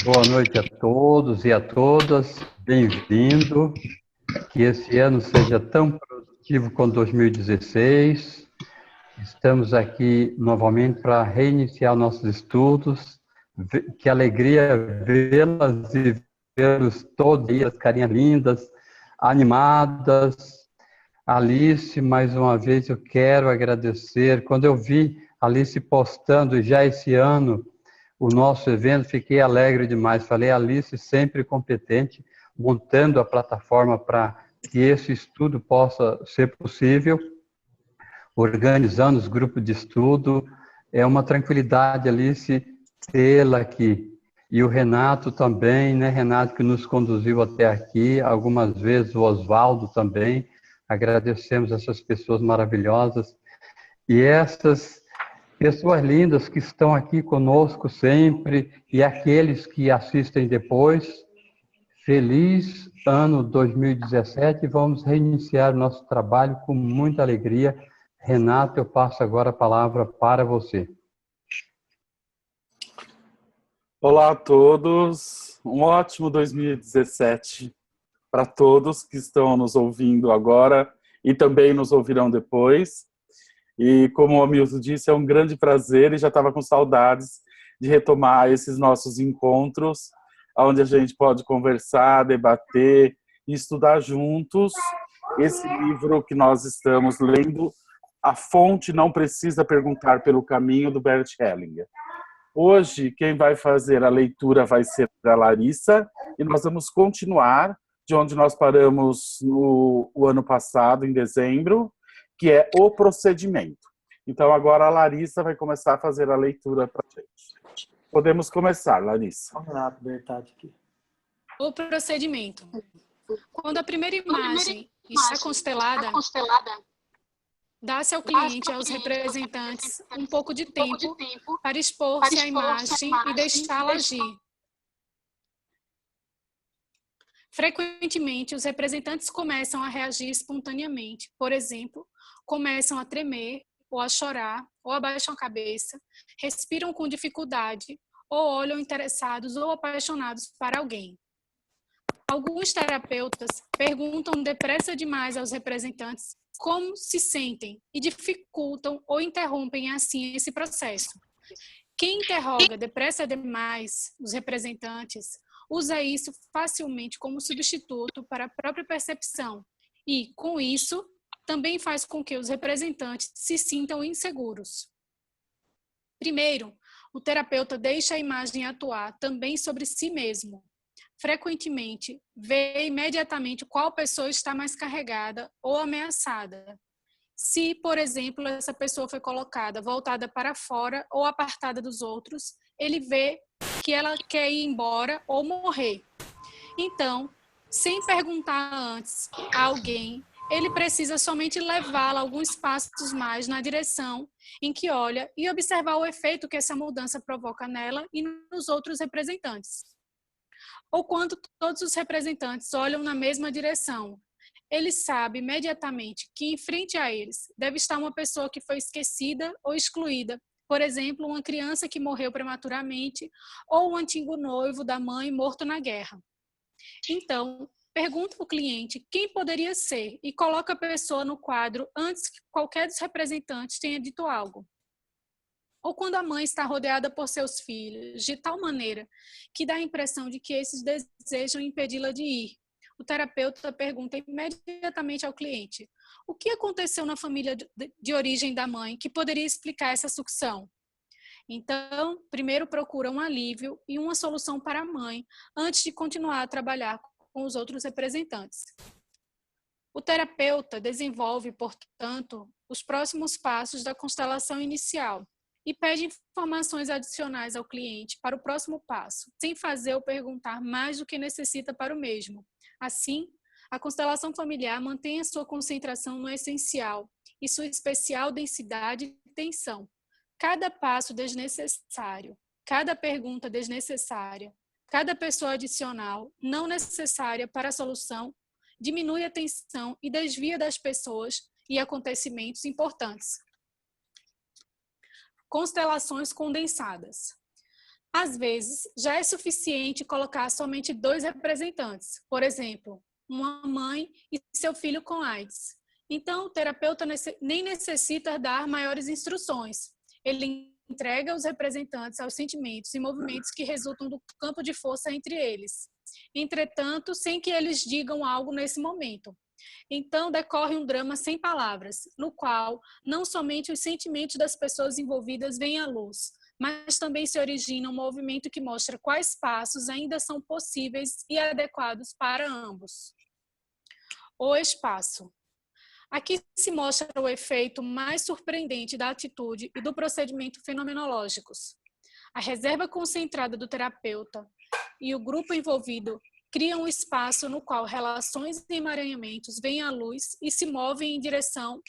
Boa noite a todos e a todas. Bem-vindo. Que esse ano seja tão produtivo quanto 2016. Estamos aqui novamente para reiniciar nossos estudos. Que alegria vê-las e vê-los todos, as carinhas lindas, animadas. Alice, mais uma vez eu quero agradecer. Quando eu vi Alice postando já esse ano o nosso evento, fiquei alegre demais. Falei, Alice, sempre competente, montando a plataforma para que esse estudo possa ser possível, organizando os grupos de estudo. É uma tranquilidade, Alice, tê-la aqui. E o Renato também, né, Renato, que nos conduziu até aqui, algumas vezes o Oswaldo também. Agradecemos essas pessoas maravilhosas. E essas pessoas lindas que estão aqui conosco sempre e aqueles que assistem depois. Feliz ano 2017 e vamos reiniciar o nosso trabalho com muita alegria. Renato, eu passo agora a palavra para você. Olá a todos, um ótimo 2017 para todos que estão nos ouvindo agora e também nos ouvirão depois. E como o Hamilton disse, é um grande prazer e já estava com saudades de retomar esses nossos encontros, onde a gente pode conversar, debater e estudar juntos esse livro que nós estamos lendo, A Fonte Não Precisa Perguntar pelo Caminho, do Bert Hellinger. Hoje, quem vai fazer a leitura vai ser a Larissa, e nós vamos continuar de onde nós paramos no ano passado, em dezembro, que é o procedimento. Então, agora a Larissa vai começar a fazer a leitura para a gente. Podemos começar, Larissa. Vamos lá, verdade aqui. O procedimento. Quando a primeira imagem está constelada, dá-se ao cliente e aos representantes um pouco de tempo para expor-se à imagem e deixá-la agir. Frequentemente, os representantes começam a reagir espontaneamente. Por exemplo, começam a tremer, ou a chorar, ou abaixam a cabeça, respiram com dificuldade, ou olham interessados ou apaixonados para alguém. Alguns terapeutas perguntam depressa demais aos representantes como se sentem e dificultam ou interrompem assim esse processo. Quem interroga depressa demais os representantes usa isso facilmente como substituto para a própria percepção e, com isso, também faz com que os representantes se sintam inseguros. Primeiro, o terapeuta deixa a imagem atuar também sobre si mesmo. Frequentemente, vê imediatamente qual pessoa está mais carregada ou ameaçada. Se, por exemplo, essa pessoa foi colocada voltada para fora ou apartada dos outros, ele vê que ela quer ir embora ou morrer. Então, sem perguntar antes a alguém, ele precisa somente levá-la alguns passos mais na direção em que olha e observar o efeito que essa mudança provoca nela e nos outros representantes. Ou quando todos os representantes olham na mesma direção, ele sabe imediatamente que em frente a eles deve estar uma pessoa que foi esquecida ou excluída, por exemplo, uma criança que morreu prematuramente ou um antigo noivo da mãe morto na guerra. Então, pergunta ao cliente quem poderia ser e coloca a pessoa no quadro antes que qualquer dos representantes tenha dito algo. Ou quando a mãe está rodeada por seus filhos, de tal maneira que dá a impressão de que esses desejam impedi-la de ir. O terapeuta pergunta imediatamente ao cliente: o que aconteceu na família de origem da mãe que poderia explicar essa sucção? Então, primeiro procura um alívio e uma solução para a mãe, antes de continuar a trabalhar com os outros representantes. O terapeuta desenvolve, portanto, os próximos passos da constelação inicial e pede informações adicionais ao cliente para o próximo passo, sem fazer ou perguntar mais do que necessita para o mesmo. Assim, a constelação familiar mantém a sua concentração no essencial e sua especial densidade e tensão. Cada passo desnecessário, cada pergunta desnecessária, cada pessoa adicional não necessária para a solução diminui a tensão e desvia das pessoas e acontecimentos importantes. Constelações condensadas. Às vezes, já é suficiente colocar somente 2 representantes, por exemplo, uma mãe e seu filho com AIDS. Então, o terapeuta nem necessita dar maiores instruções. Ele entrega os representantes aos sentimentos e movimentos que resultam do campo de força entre eles. Entretanto, sem que eles digam algo nesse momento. Então, decorre um drama sem palavras, no qual não somente os sentimentos das pessoas envolvidas vêm à luz, mas também se origina um movimento que mostra quais passos ainda são possíveis e adequados para ambos. O espaço. Aqui se mostra o efeito mais surpreendente da atitude e do procedimento fenomenológicos. A reserva concentrada do terapeuta e o grupo envolvido criam um espaço no qual relações e emaranhamentos vêm à luz e se movem em direção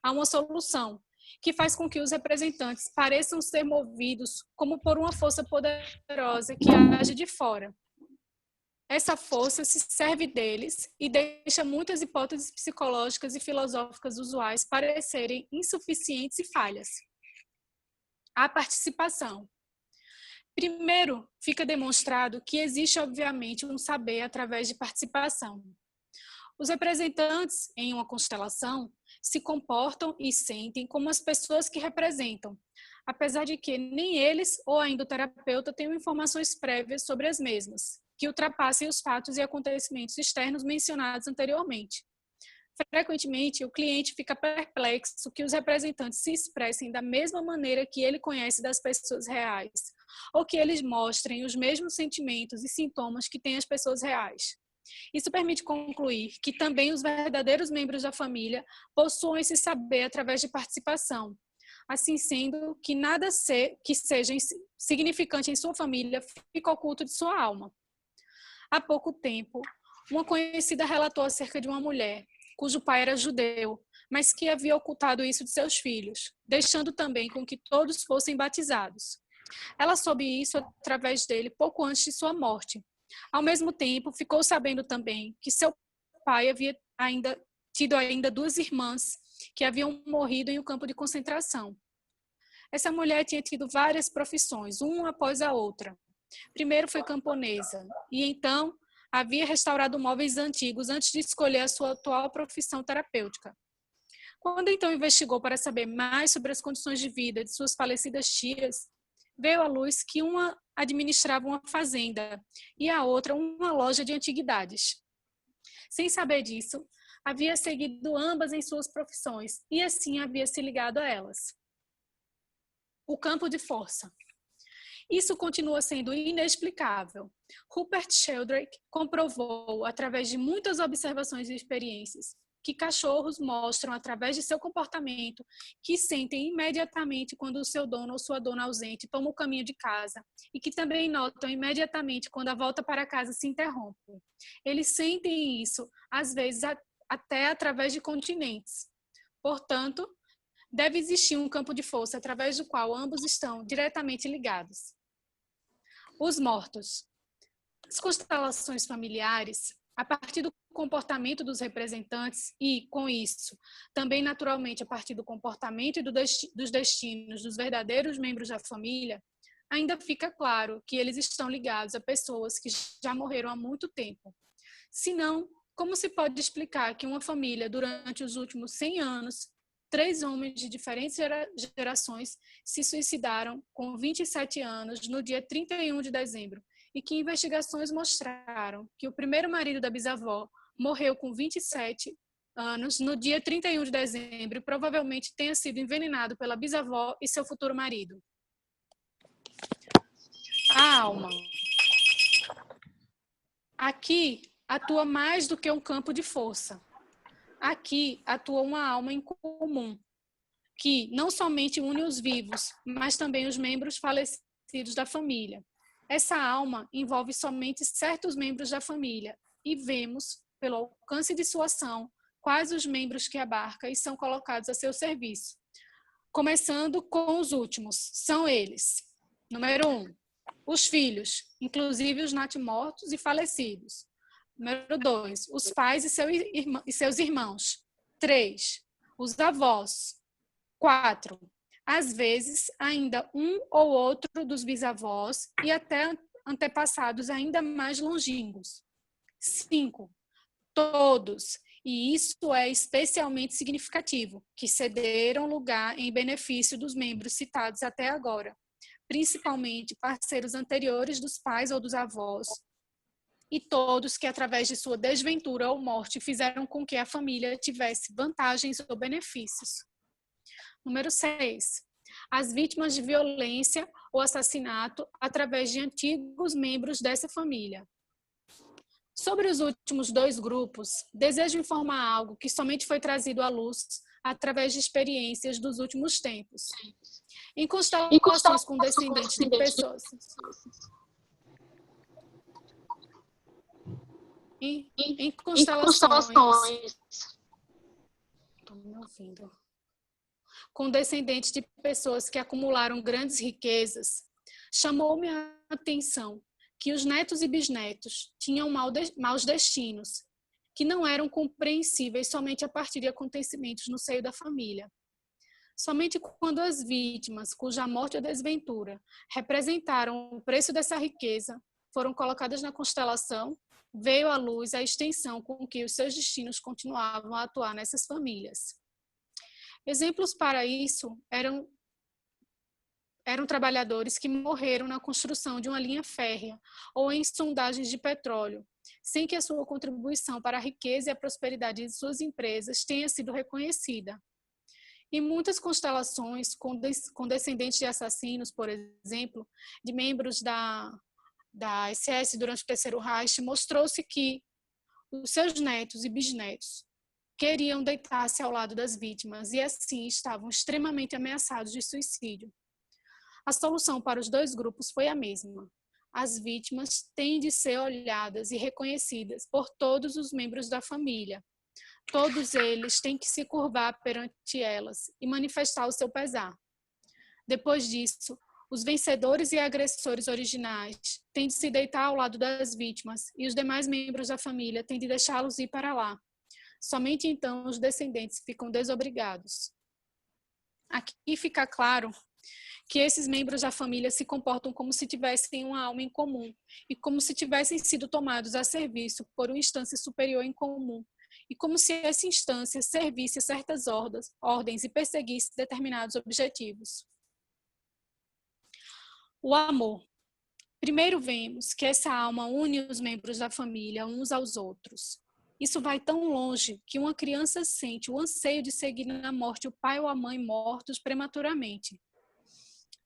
a uma solução, que faz com que os representantes pareçam ser movidos como por uma força poderosa que age de fora. Essa força se serve deles e deixa muitas hipóteses psicológicas e filosóficas usuais parecerem insuficientes e falhas. A participação. Primeiro, fica demonstrado que existe, obviamente, um saber através de participação. Os representantes, em uma constelação, se comportam e sentem como as pessoas que representam, apesar de que nem eles ou ainda o terapeuta tenham informações prévias sobre as mesmas, que ultrapassem os fatos e acontecimentos externos mencionados anteriormente. Frequentemente, o cliente fica perplexo que os representantes se expressem da mesma maneira que ele conhece das pessoas reais, ou que eles mostrem os mesmos sentimentos e sintomas que têm as pessoas reais. Isso permite concluir que também os verdadeiros membros da família possuem esse saber através de participação. Assim sendo, que nada que seja significante em sua família fica oculto de sua alma. Há pouco tempo, uma conhecida relatou acerca de uma mulher cujo pai era judeu, mas que havia ocultado isso de seus filhos, deixando também com que todos fossem batizados. Ela soube isso através dele pouco antes de sua morte. Ao mesmo tempo, ficou sabendo também que seu pai havia tido 2 irmãs que haviam morrido em um campo de concentração. Essa mulher tinha tido várias profissões, uma após a outra. Primeiro foi camponesa, e então havia restaurado móveis antigos antes de escolher a sua atual profissão terapêutica. Quando então investigou para saber mais sobre as condições de vida de suas falecidas tias, veio à luz que uma administrava uma fazenda e a outra uma loja de antiguidades. Sem saber disso, havia seguido ambas em suas profissões e assim havia se ligado a elas. O campo de força. Isso continua sendo inexplicável. Rupert Sheldrake comprovou, através de muitas observações e experiências, que cachorros mostram, através de seu comportamento, que sentem imediatamente quando o seu dono ou sua dona ausente toma o caminho de casa e que também notam imediatamente quando a volta para casa se interrompe. Eles sentem isso, às vezes, até através de continentes. Portanto, deve existir um campo de força através do qual ambos estão diretamente ligados. Os mortos. As constelações familiares, a partir do comportamento dos representantes e, com isso, também naturalmente a partir do comportamento e dos destinos dos verdadeiros membros da família, ainda fica claro que eles estão ligados a pessoas que já morreram há muito tempo. Senão, como se pode explicar que uma família, durante os últimos 100 anos, 3 homens de diferentes gerações se suicidaram com 27 anos no dia 31 de dezembro e que investigações mostraram que o primeiro marido da bisavó morreu com 27 anos no dia 31 de dezembro e provavelmente tenha sido envenenado pela bisavó e seu futuro marido. A alma. Aqui atua mais do que um campo de força. Aqui atua uma alma em comum, que não somente une os vivos, mas também os membros falecidos da família. Essa alma envolve somente certos membros da família e vemos, pelo alcance de sua ação, quais os membros que abarca e são colocados a seu serviço. Começando com os últimos, são eles. Número 1, os filhos, inclusive os natimortos e falecidos. Número 2, os pais e seus irmãos. 3, os avós. 4, Às vezes, ainda um ou outro dos bisavós e até antepassados ainda mais longínquos. 5. Todos, e isso é especialmente significativo, que cederam lugar em benefício dos membros citados até agora, principalmente parceiros anteriores dos pais ou dos avós, e todos que, através de sua desventura ou morte, fizeram com que a família tivesse vantagens ou benefícios. Número 6. As vítimas de violência ou assassinato através de antigos membros dessa família. Sobre os últimos 2 grupos, desejo informar algo que somente foi trazido à luz através de experiências dos últimos tempos. Em constelações com descendentes de pessoas... Em constelações... Estou me ouvindo. Com descendentes de pessoas que acumularam grandes riquezas, chamou-me a atenção que os netos e bisnetos tinham maus destinos, que não eram compreensíveis somente a partir de acontecimentos no seio da família. Somente quando as vítimas, cuja morte ou desventura representaram o preço dessa riqueza, foram colocadas na constelação, veio à luz a extensão com que os seus destinos continuavam a atuar nessas famílias. Exemplos para isso eram trabalhadores que morreram na construção de uma linha férrea ou em sondagens de petróleo, sem que a sua contribuição para a riqueza e a prosperidade de suas empresas tenha sido reconhecida. Em muitas constelações, com descendentes de assassinos, por exemplo, de membros da SS durante o Terceiro Reich, mostrou-se que os seus netos e bisnetos queriam deitar-se ao lado das vítimas e assim estavam extremamente ameaçados de suicídio. A solução para os 2 grupos foi a mesma. As vítimas têm de ser olhadas e reconhecidas por todos os membros da família. Todos eles têm que se curvar perante elas e manifestar o seu pesar. Depois disso, os vencedores e agressores originais têm de se deitar ao lado das vítimas e os demais membros da família têm de deixá-los ir para lá. Somente então os descendentes ficam desobrigados. Aqui fica claro que esses membros da família se comportam como se tivessem uma alma em comum e como se tivessem sido tomados a serviço por uma instância superior em comum e como se essa instância servisse a certas ordens e perseguisse determinados objetivos. O amor. Primeiro vemos que essa alma une os membros da família uns aos outros. Isso vai tão longe que uma criança sente o anseio de seguir na morte o pai ou a mãe mortos prematuramente.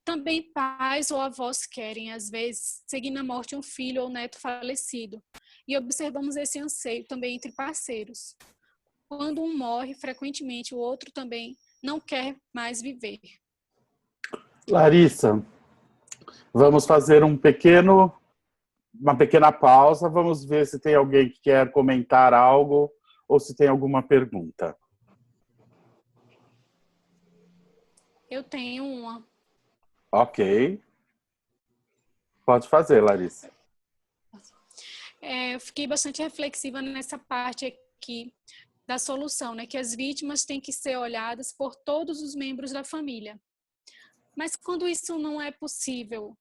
Também pais ou avós querem, às vezes, seguir na morte um filho ou neto falecido. E observamos esse anseio também entre parceiros. Quando um morre, frequentemente o outro também não quer mais viver. Larissa, vamos fazer uma pequena pausa. Vamos ver se tem alguém que quer comentar algo ou se tem alguma pergunta. Eu tenho uma. Ok. Pode fazer, Larissa. Eu fiquei bastante reflexiva nessa parte aqui da solução, né? Que as vítimas têm que ser olhadas por todos os membros da família. Mas quando isso não é possível,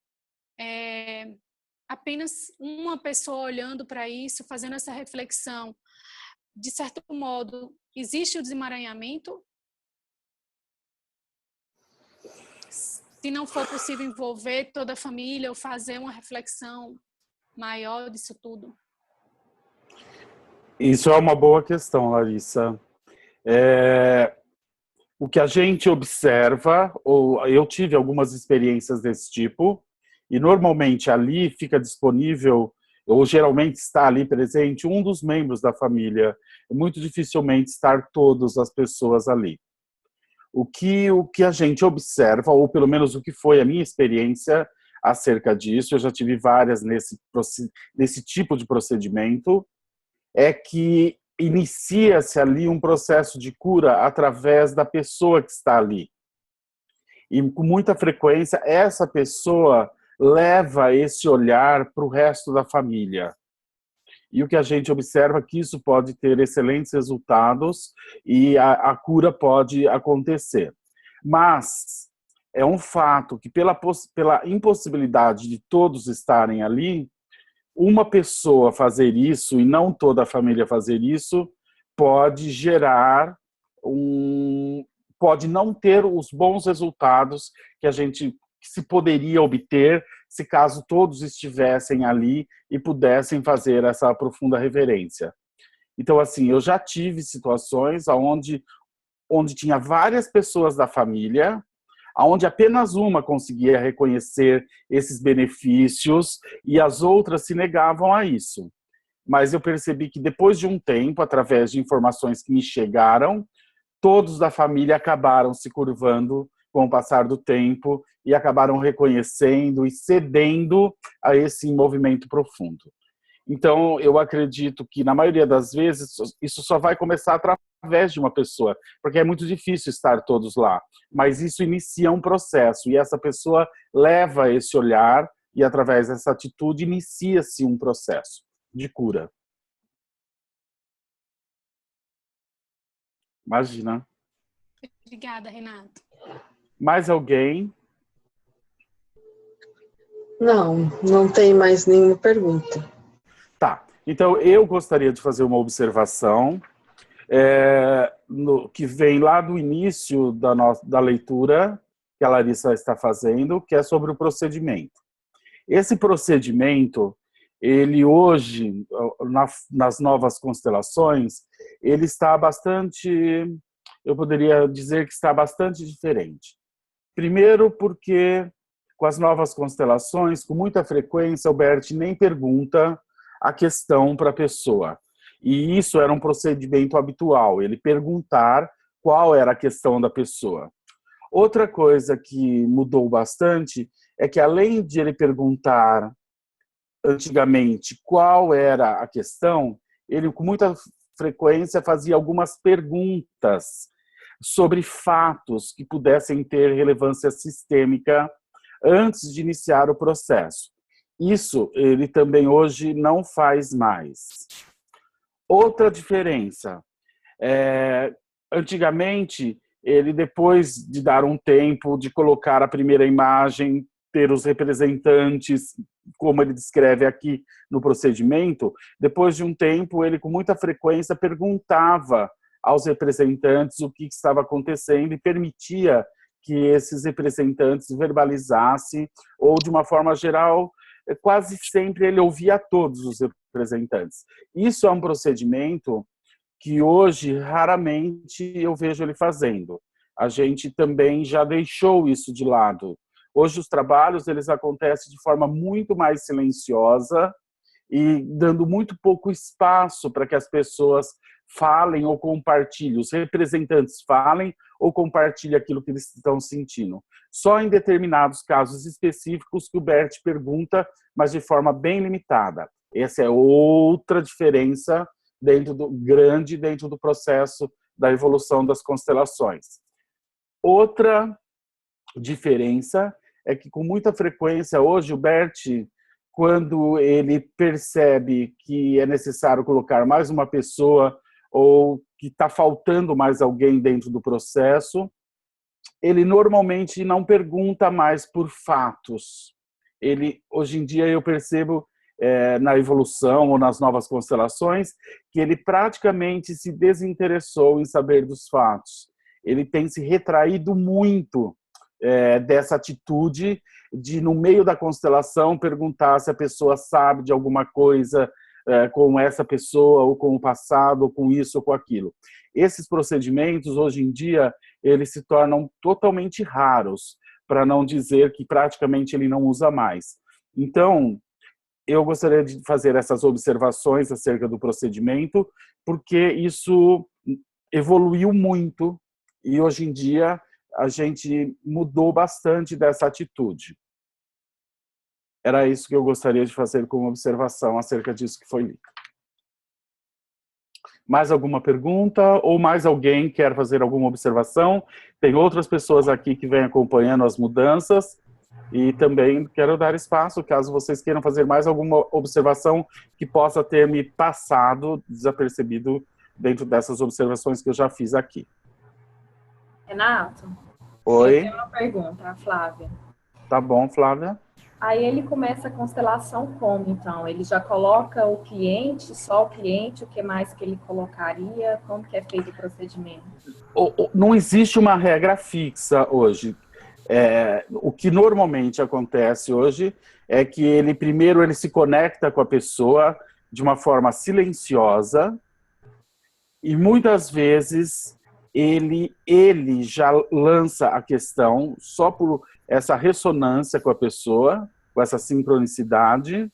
apenas uma pessoa olhando para isso, fazendo essa reflexão, de certo modo, existe o desemaranhamento? Se não for possível envolver toda a família ou fazer uma reflexão maior disso tudo? Isso é uma boa questão, Larissa. O que a gente observa, ou eu tive algumas experiências desse tipo, e normalmente ali fica disponível, ou geralmente está ali presente, um dos membros da família. Muito dificilmente estar todas as pessoas ali. O que a gente observa, ou pelo menos o que foi a minha experiência acerca disso, eu já tive várias nesse tipo de procedimento, é que inicia-se ali um processo de cura através da pessoa que está ali. E com muita frequência, essa pessoa leva esse olhar para o resto da família. E o que a gente observa é que isso pode ter excelentes resultados e a cura pode acontecer. Mas é um fato que pela impossibilidade de todos estarem ali, uma pessoa fazer isso e não toda a família fazer isso pode gerar pode não ter os bons resultados que se poderia obter se caso todos estivessem ali e pudessem fazer essa profunda reverência. Então, assim, eu já tive situações onde tinha várias pessoas da família, onde apenas uma conseguia reconhecer esses benefícios e as outras se negavam a isso. Mas eu percebi que depois de um tempo, através de informações que me chegaram, todos da família acabaram se curvando com o passar do tempo e acabaram reconhecendo e cedendo a esse movimento profundo. Então, eu acredito que, na maioria das vezes, isso só vai começar através de uma pessoa, porque é muito difícil estar todos lá. Mas isso inicia um processo, e essa pessoa leva esse olhar, e através dessa atitude inicia-se um processo de cura. Imagina. Obrigada, Renato. Mais alguém? Não tem mais nenhuma pergunta. Tá, então eu gostaria de fazer uma observação que vem lá do início da leitura que a Larissa está fazendo, que é sobre o procedimento. Esse procedimento, ele hoje, nas novas constelações, ele está bastante, eu poderia dizer que está bastante diferente. Primeiro porque, com as novas constelações, com muita frequência, o Bert nem pergunta a questão para a pessoa. E isso era um procedimento habitual, ele perguntar qual era a questão da pessoa. Outra coisa que mudou bastante é que, além de ele perguntar antigamente qual era a questão, ele com muita frequência fazia algumas perguntas sobre fatos que pudessem ter relevância sistêmica antes de iniciar o processo. Isso ele também hoje não faz mais. Outra diferença, antigamente, ele depois de dar um tempo, de colocar a primeira imagem, ter os representantes, como ele descreve aqui no procedimento, depois de um tempo, ele com muita frequência perguntava aos representantes o que estava acontecendo e permitia que esses representantes verbalizassem, ou de uma forma geral, quase sempre ele ouvia todos os representantes. Isso é um procedimento que hoje raramente eu vejo ele fazendo. A gente também já deixou isso de lado. Hoje os trabalhos eles acontecem de forma muito mais silenciosa e dando muito pouco espaço para que as pessoas falem ou compartilhem, os representantes falem ou compartilhem aquilo que eles estão sentindo. Só em determinados casos específicos que o Bert pergunta, mas de forma bem limitada. Essa é outra diferença dentro do processo da evolução das constelações. Outra diferença é que, com muita frequência, hoje o Bert, quando ele percebe que é necessário colocar mais uma pessoa ou que está faltando mais alguém dentro do processo, ele normalmente não pergunta mais por fatos. Hoje em dia eu percebo na evolução ou nas novas constelações que ele praticamente se desinteressou em saber dos fatos. Ele tem se retraído muito dessa atitude de, no meio da constelação, perguntar se a pessoa sabe de alguma coisa com essa pessoa, ou com o passado, ou com isso, ou com aquilo. Esses procedimentos, hoje em dia, eles se tornam totalmente raros, para não dizer que praticamente ele não usa mais. Então, eu gostaria de fazer essas observações acerca do procedimento, porque isso evoluiu muito, e hoje em dia a gente mudou bastante dessa atitude. Era isso que eu gostaria de fazer como observação acerca disso que foi lido. Mais alguma pergunta? Ou mais alguém quer fazer alguma observação? Tem outras pessoas aqui que vêm acompanhando as mudanças. E também quero dar espaço, caso vocês queiram fazer mais alguma observação que possa ter me passado desapercebido dentro dessas observações que eu já fiz aqui. Renato? Oi. Eu tenho uma pergunta, a Flávia. Tá bom, Flávia. Aí ele começa a constelação como, então? Ele já coloca o cliente, só o cliente, o que mais que ele colocaria? Como que é feito o procedimento? Não existe uma regra fixa hoje. O que normalmente acontece hoje é que ele se conecta com a pessoa de uma forma silenciosa e muitas vezes ele já lança a questão só por essa ressonância com a pessoa, com essa sincronicidade,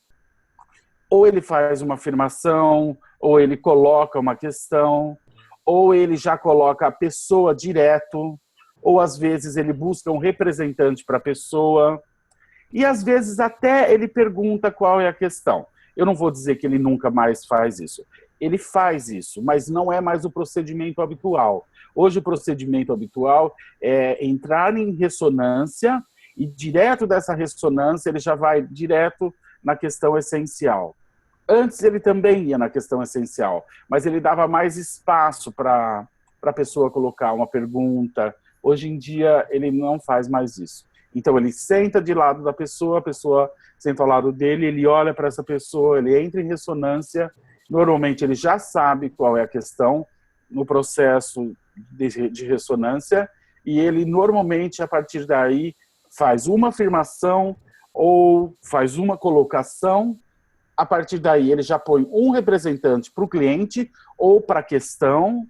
ou ele faz uma afirmação, ou ele coloca uma questão, ou ele já coloca a pessoa direto, ou às vezes ele busca um representante para a pessoa, e às vezes até ele pergunta qual é a questão. Eu não vou dizer que ele nunca mais faz isso. Ele faz isso, mas não é mais o procedimento habitual. Hoje o procedimento habitual é entrar em ressonância e direto dessa ressonância ele já vai direto na questão essencial. Antes ele também ia na questão essencial, mas ele dava mais espaço para a pessoa colocar uma pergunta. Hoje em dia ele não faz mais isso. Então ele senta de lado da pessoa, a pessoa senta ao lado dele, ele olha para essa pessoa, ele entra em ressonância. Normalmente ele já sabe qual é a questão no processo de ressonância e ele normalmente a partir daí faz uma afirmação ou faz uma colocação. A partir daí ele já põe um representante para o cliente ou para a questão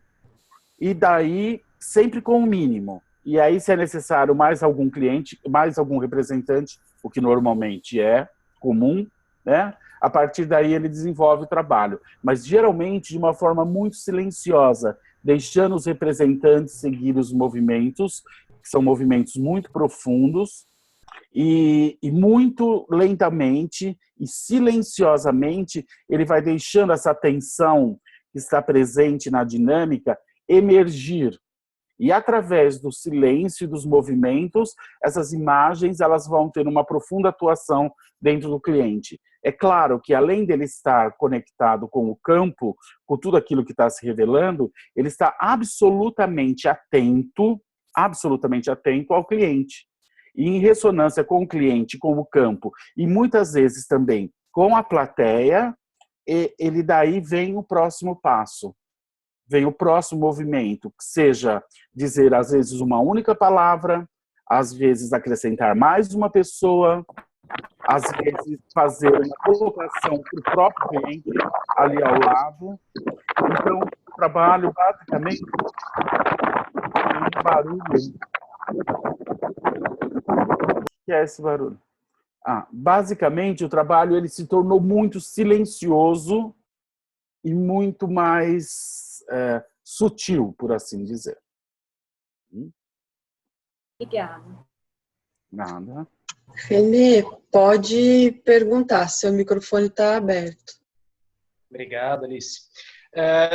e daí sempre com o mínimo. E aí, se é necessário mais algum cliente, mais algum representante, o que normalmente é comum, né? A partir daí ele desenvolve o trabalho. Mas geralmente de uma forma muito silenciosa, deixando os representantes seguir os movimentos, que são movimentos muito profundos, e muito lentamente e silenciosamente ele vai deixando essa tensão que está presente na dinâmica emergir. E através do silêncio e dos movimentos, essas imagens elas vão ter uma profunda atuação dentro do cliente. É claro que além dele estar conectado com o campo, com tudo aquilo que está se revelando, ele está absolutamente atento ao cliente. E em ressonância com o cliente, com o campo, e muitas vezes também com a plateia, ele daí vem o próximo passo. Vem o próximo movimento, que seja dizer, às vezes, uma única palavra, às vezes acrescentar mais uma pessoa, às vezes fazer uma colocação para o próprio cliente ali ao lado. Então, o trabalho, basicamente, é um barulho. O que é esse barulho? Basicamente, o trabalho ele se tornou muito silencioso e muito mais sutil, por assim dizer. Obrigada. Nada. Renê, pode perguntar, seu microfone está aberto. Obrigado, Alice.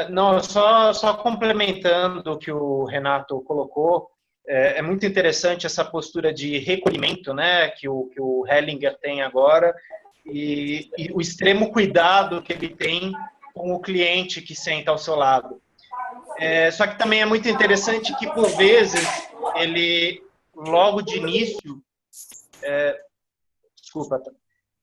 Não, só complementando o que o Renato colocou, é muito interessante essa postura de recolhimento, né, que o Hellinger tem agora e o extremo cuidado que ele tem com o cliente que senta ao seu lado. Só que também é muito interessante que, por vezes, ele, logo de início... desculpa,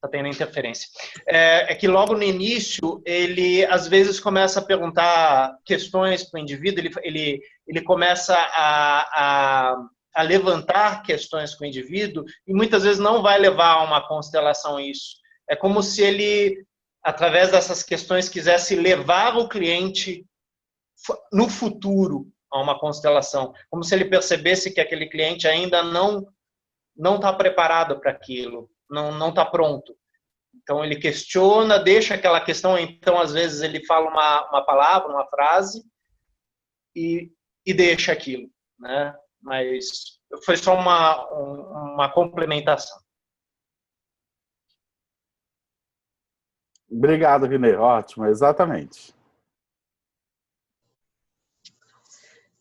tá tendo interferência. É que logo no início, ele, às vezes, começa a perguntar questões para o indivíduo, ele começa a levantar questões com o indivíduo e, muitas vezes, não vai levar a uma constelação isso. É como se ele, através dessas questões, quisesse levar o cliente no futuro a uma constelação, como se ele percebesse que aquele cliente ainda não está preparado para aquilo, não está pronto. Então ele questiona, deixa aquela questão, então às vezes ele fala uma palavra, uma frase e deixa aquilo, né? Mas foi só uma complementação. Obrigado, Renê. Ótimo, exatamente.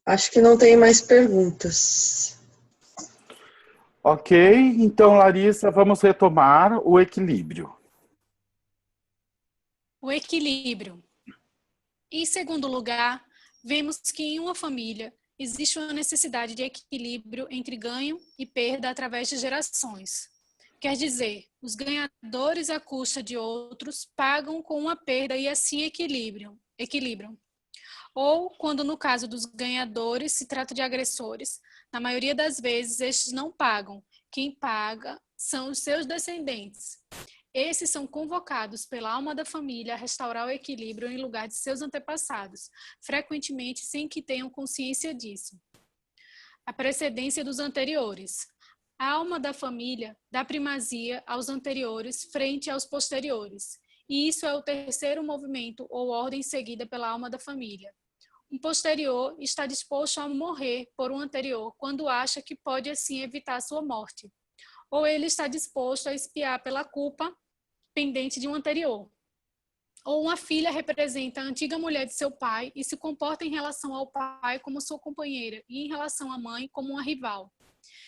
Acho que não tem mais perguntas. Ok, então, Larissa, vamos retomar o equilíbrio. O equilíbrio. Em segundo lugar, vemos que em uma família existe uma necessidade de equilíbrio entre ganho e perda através de gerações. Quer dizer, os ganhadores à custa de outros pagam com uma perda e assim equilibram. Ou, quando no caso dos ganhadores se trata de agressores, na maioria das vezes estes não pagam. Quem paga são os seus descendentes. Esses são convocados pela alma da família a restaurar o equilíbrio em lugar de seus antepassados, frequentemente sem que tenham consciência disso. A precedência dos anteriores. A alma da família dá primazia aos anteriores frente aos posteriores, e isso é o terceiro movimento ou ordem seguida pela alma da família. Um posterior está disposto a morrer por um anterior quando acha que pode assim evitar sua morte, ou ele está disposto a expiar pela culpa pendente de um anterior. Ou uma filha representa a antiga mulher de seu pai e se comporta em relação ao pai como sua companheira e em relação à mãe como uma rival.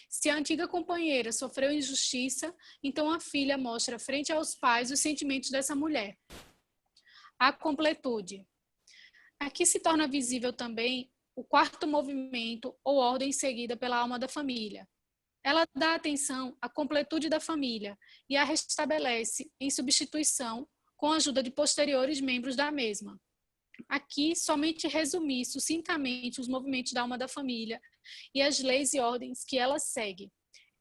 Se a antiga companheira sofreu injustiça, então a filha mostra frente aos pais os sentimentos dessa mulher. A completude. Aqui se torna visível também o quarto movimento ou ordem seguida pela alma da família. Ela dá atenção à completude da família e a restabelece em substituição com a ajuda de posteriores membros da mesma. Aqui, somente resumi sucintamente os movimentos da alma da família e as leis e ordens que ela segue.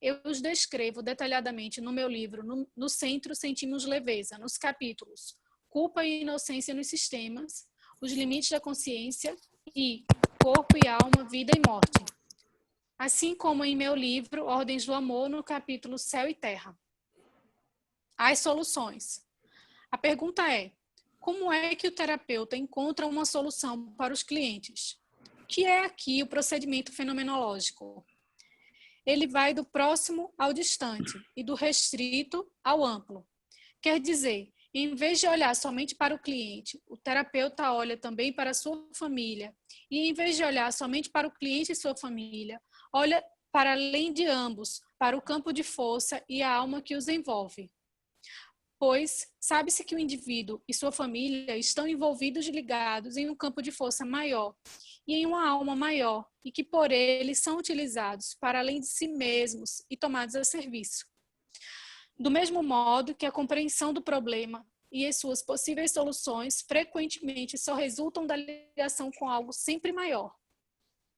Eu os descrevo detalhadamente no meu livro, no Centro Sentimos Leveza, nos capítulos Culpa e Inocência nos Sistemas, Os Limites da Consciência e Corpo e Alma, Vida e Morte. Assim como em meu livro Ordens do Amor, no capítulo Céu e Terra. As soluções. A pergunta é: como é que o terapeuta encontra uma solução para os clientes? O que é aqui o procedimento fenomenológico? Ele vai do próximo ao distante e do restrito ao amplo. Quer dizer, em vez de olhar somente para o cliente, o terapeuta olha também para a sua família. E em vez de olhar somente para o cliente e sua família, olha para além de ambos, para o campo de força e a alma que os envolve. Pois sabe-se que o indivíduo e sua família estão envolvidos e ligados em um campo de força maior e em uma alma maior, e que por eles são utilizados para além de si mesmos e tomados a serviço. Do mesmo modo que a compreensão do problema e as suas possíveis soluções frequentemente só resultam da ligação com algo sempre maior.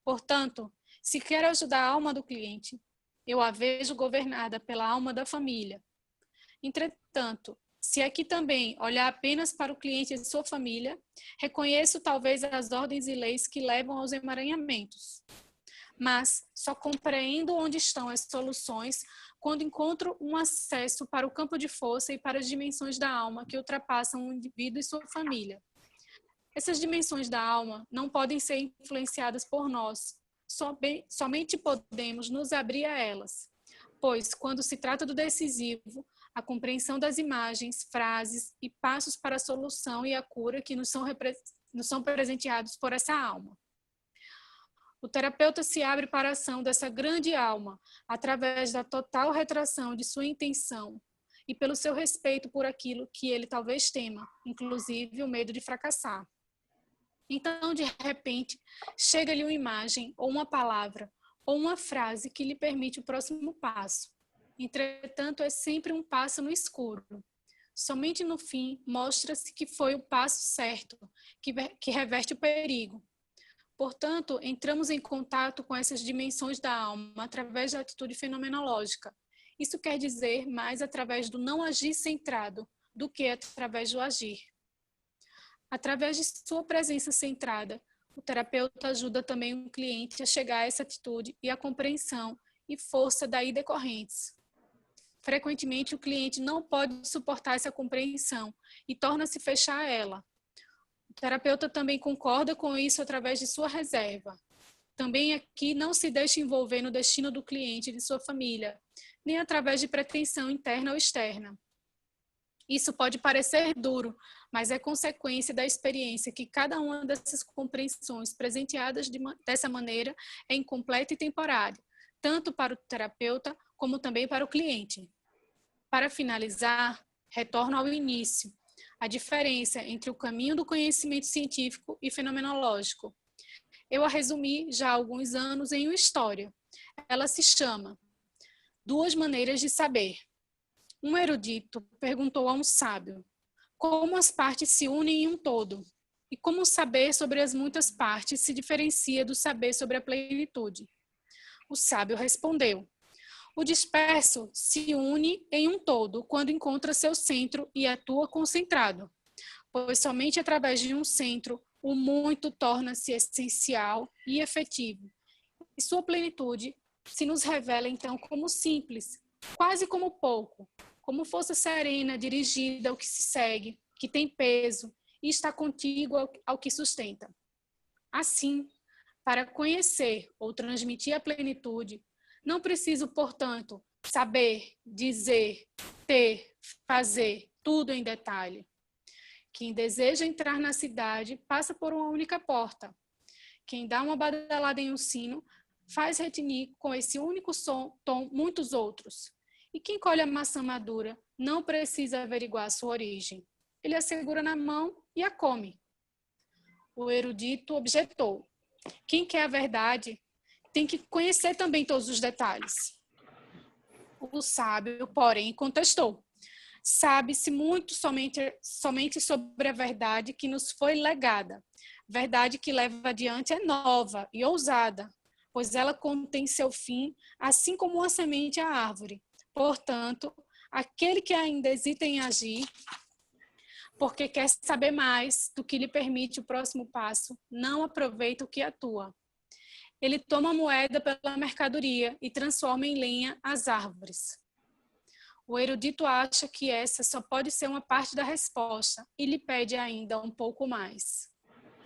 Portanto, se quero ajudar a alma do cliente, eu a vejo governada pela alma da família. Entretanto, se aqui também olhar apenas para o cliente e sua família, reconheço talvez as ordens e leis que levam aos emaranhamentos. Mas só compreendo onde estão as soluções quando encontro um acesso para o campo de força e para as dimensões da alma que ultrapassam o indivíduo e sua família. Essas dimensões da alma não podem ser influenciadas por nós, somente podemos nos abrir a elas, pois quando se trata do decisivo, a compreensão das imagens, frases e passos para a solução e a cura que nos são presenteados por essa alma. O terapeuta se abre para a ação dessa grande alma, através da total retração de sua intenção e pelo seu respeito por aquilo que ele talvez tema, inclusive o medo de fracassar. Então, de repente, chega-lhe uma imagem, ou uma palavra, ou uma frase que lhe permite o próximo passo. Entretanto, é sempre um passo no escuro. Somente no fim mostra-se que foi o passo certo, que reverte o perigo. Portanto, entramos em contato com essas dimensões da alma através da atitude fenomenológica. Isso quer dizer mais através do não agir centrado do que através do agir. Através de sua presença centrada, o terapeuta ajuda também o cliente a chegar a essa atitude e a compreensão e força daí decorrentes. Frequentemente, o cliente não pode suportar essa compreensão e torna-se fechar a ela. O terapeuta também concorda com isso através de sua reserva. Também aqui não se deixa envolver no destino do cliente e de sua família, nem através de pretensão interna ou externa. Isso pode parecer duro, mas é consequência da experiência que cada uma dessas compreensões presenteadas dessa maneira é incompleta e temporária, tanto para o terapeuta como também para o cliente. Para finalizar, retorno ao início, a diferença entre o caminho do conhecimento científico e fenomenológico. Eu a resumi já há alguns anos em uma história. Ela se chama Duas Maneiras de Saber. Um erudito perguntou a um sábio como as partes se unem em um todo e como o saber sobre as muitas partes se diferencia do saber sobre a plenitude. O sábio respondeu: o disperso se une em um todo quando encontra seu centro e atua concentrado, pois somente através de um centro o muito torna-se essencial e efetivo. E sua plenitude se nos revela então como simples, quase como pouco, como força serena dirigida ao que se segue, que tem peso e está contíguo ao que sustenta. Assim, para conhecer ou transmitir a plenitude, não preciso, portanto, saber, dizer, ter, fazer, tudo em detalhe. Quem deseja entrar na cidade passa por uma única porta. Quem dá uma badalada em um sino faz retinir com esse único tom muitos outros. E quem colhe a maçã madura não precisa averiguar sua origem. Ele a segura na mão e a come. O erudito objetou: quem quer a verdade tem que conhecer também todos os detalhes. O sábio, porém, contestou: sabe-se muito somente sobre a verdade que nos foi legada. Verdade que leva adiante é nova e ousada, pois ela contém seu fim, assim como uma semente à árvore. Portanto, aquele que ainda hesita em agir, porque quer saber mais do que lhe permite o próximo passo, não aproveita o que atua. Ele toma a moeda pela mercadoria e transforma em lenha as árvores. O erudito acha que essa só pode ser uma parte da resposta e lhe pede ainda um pouco mais.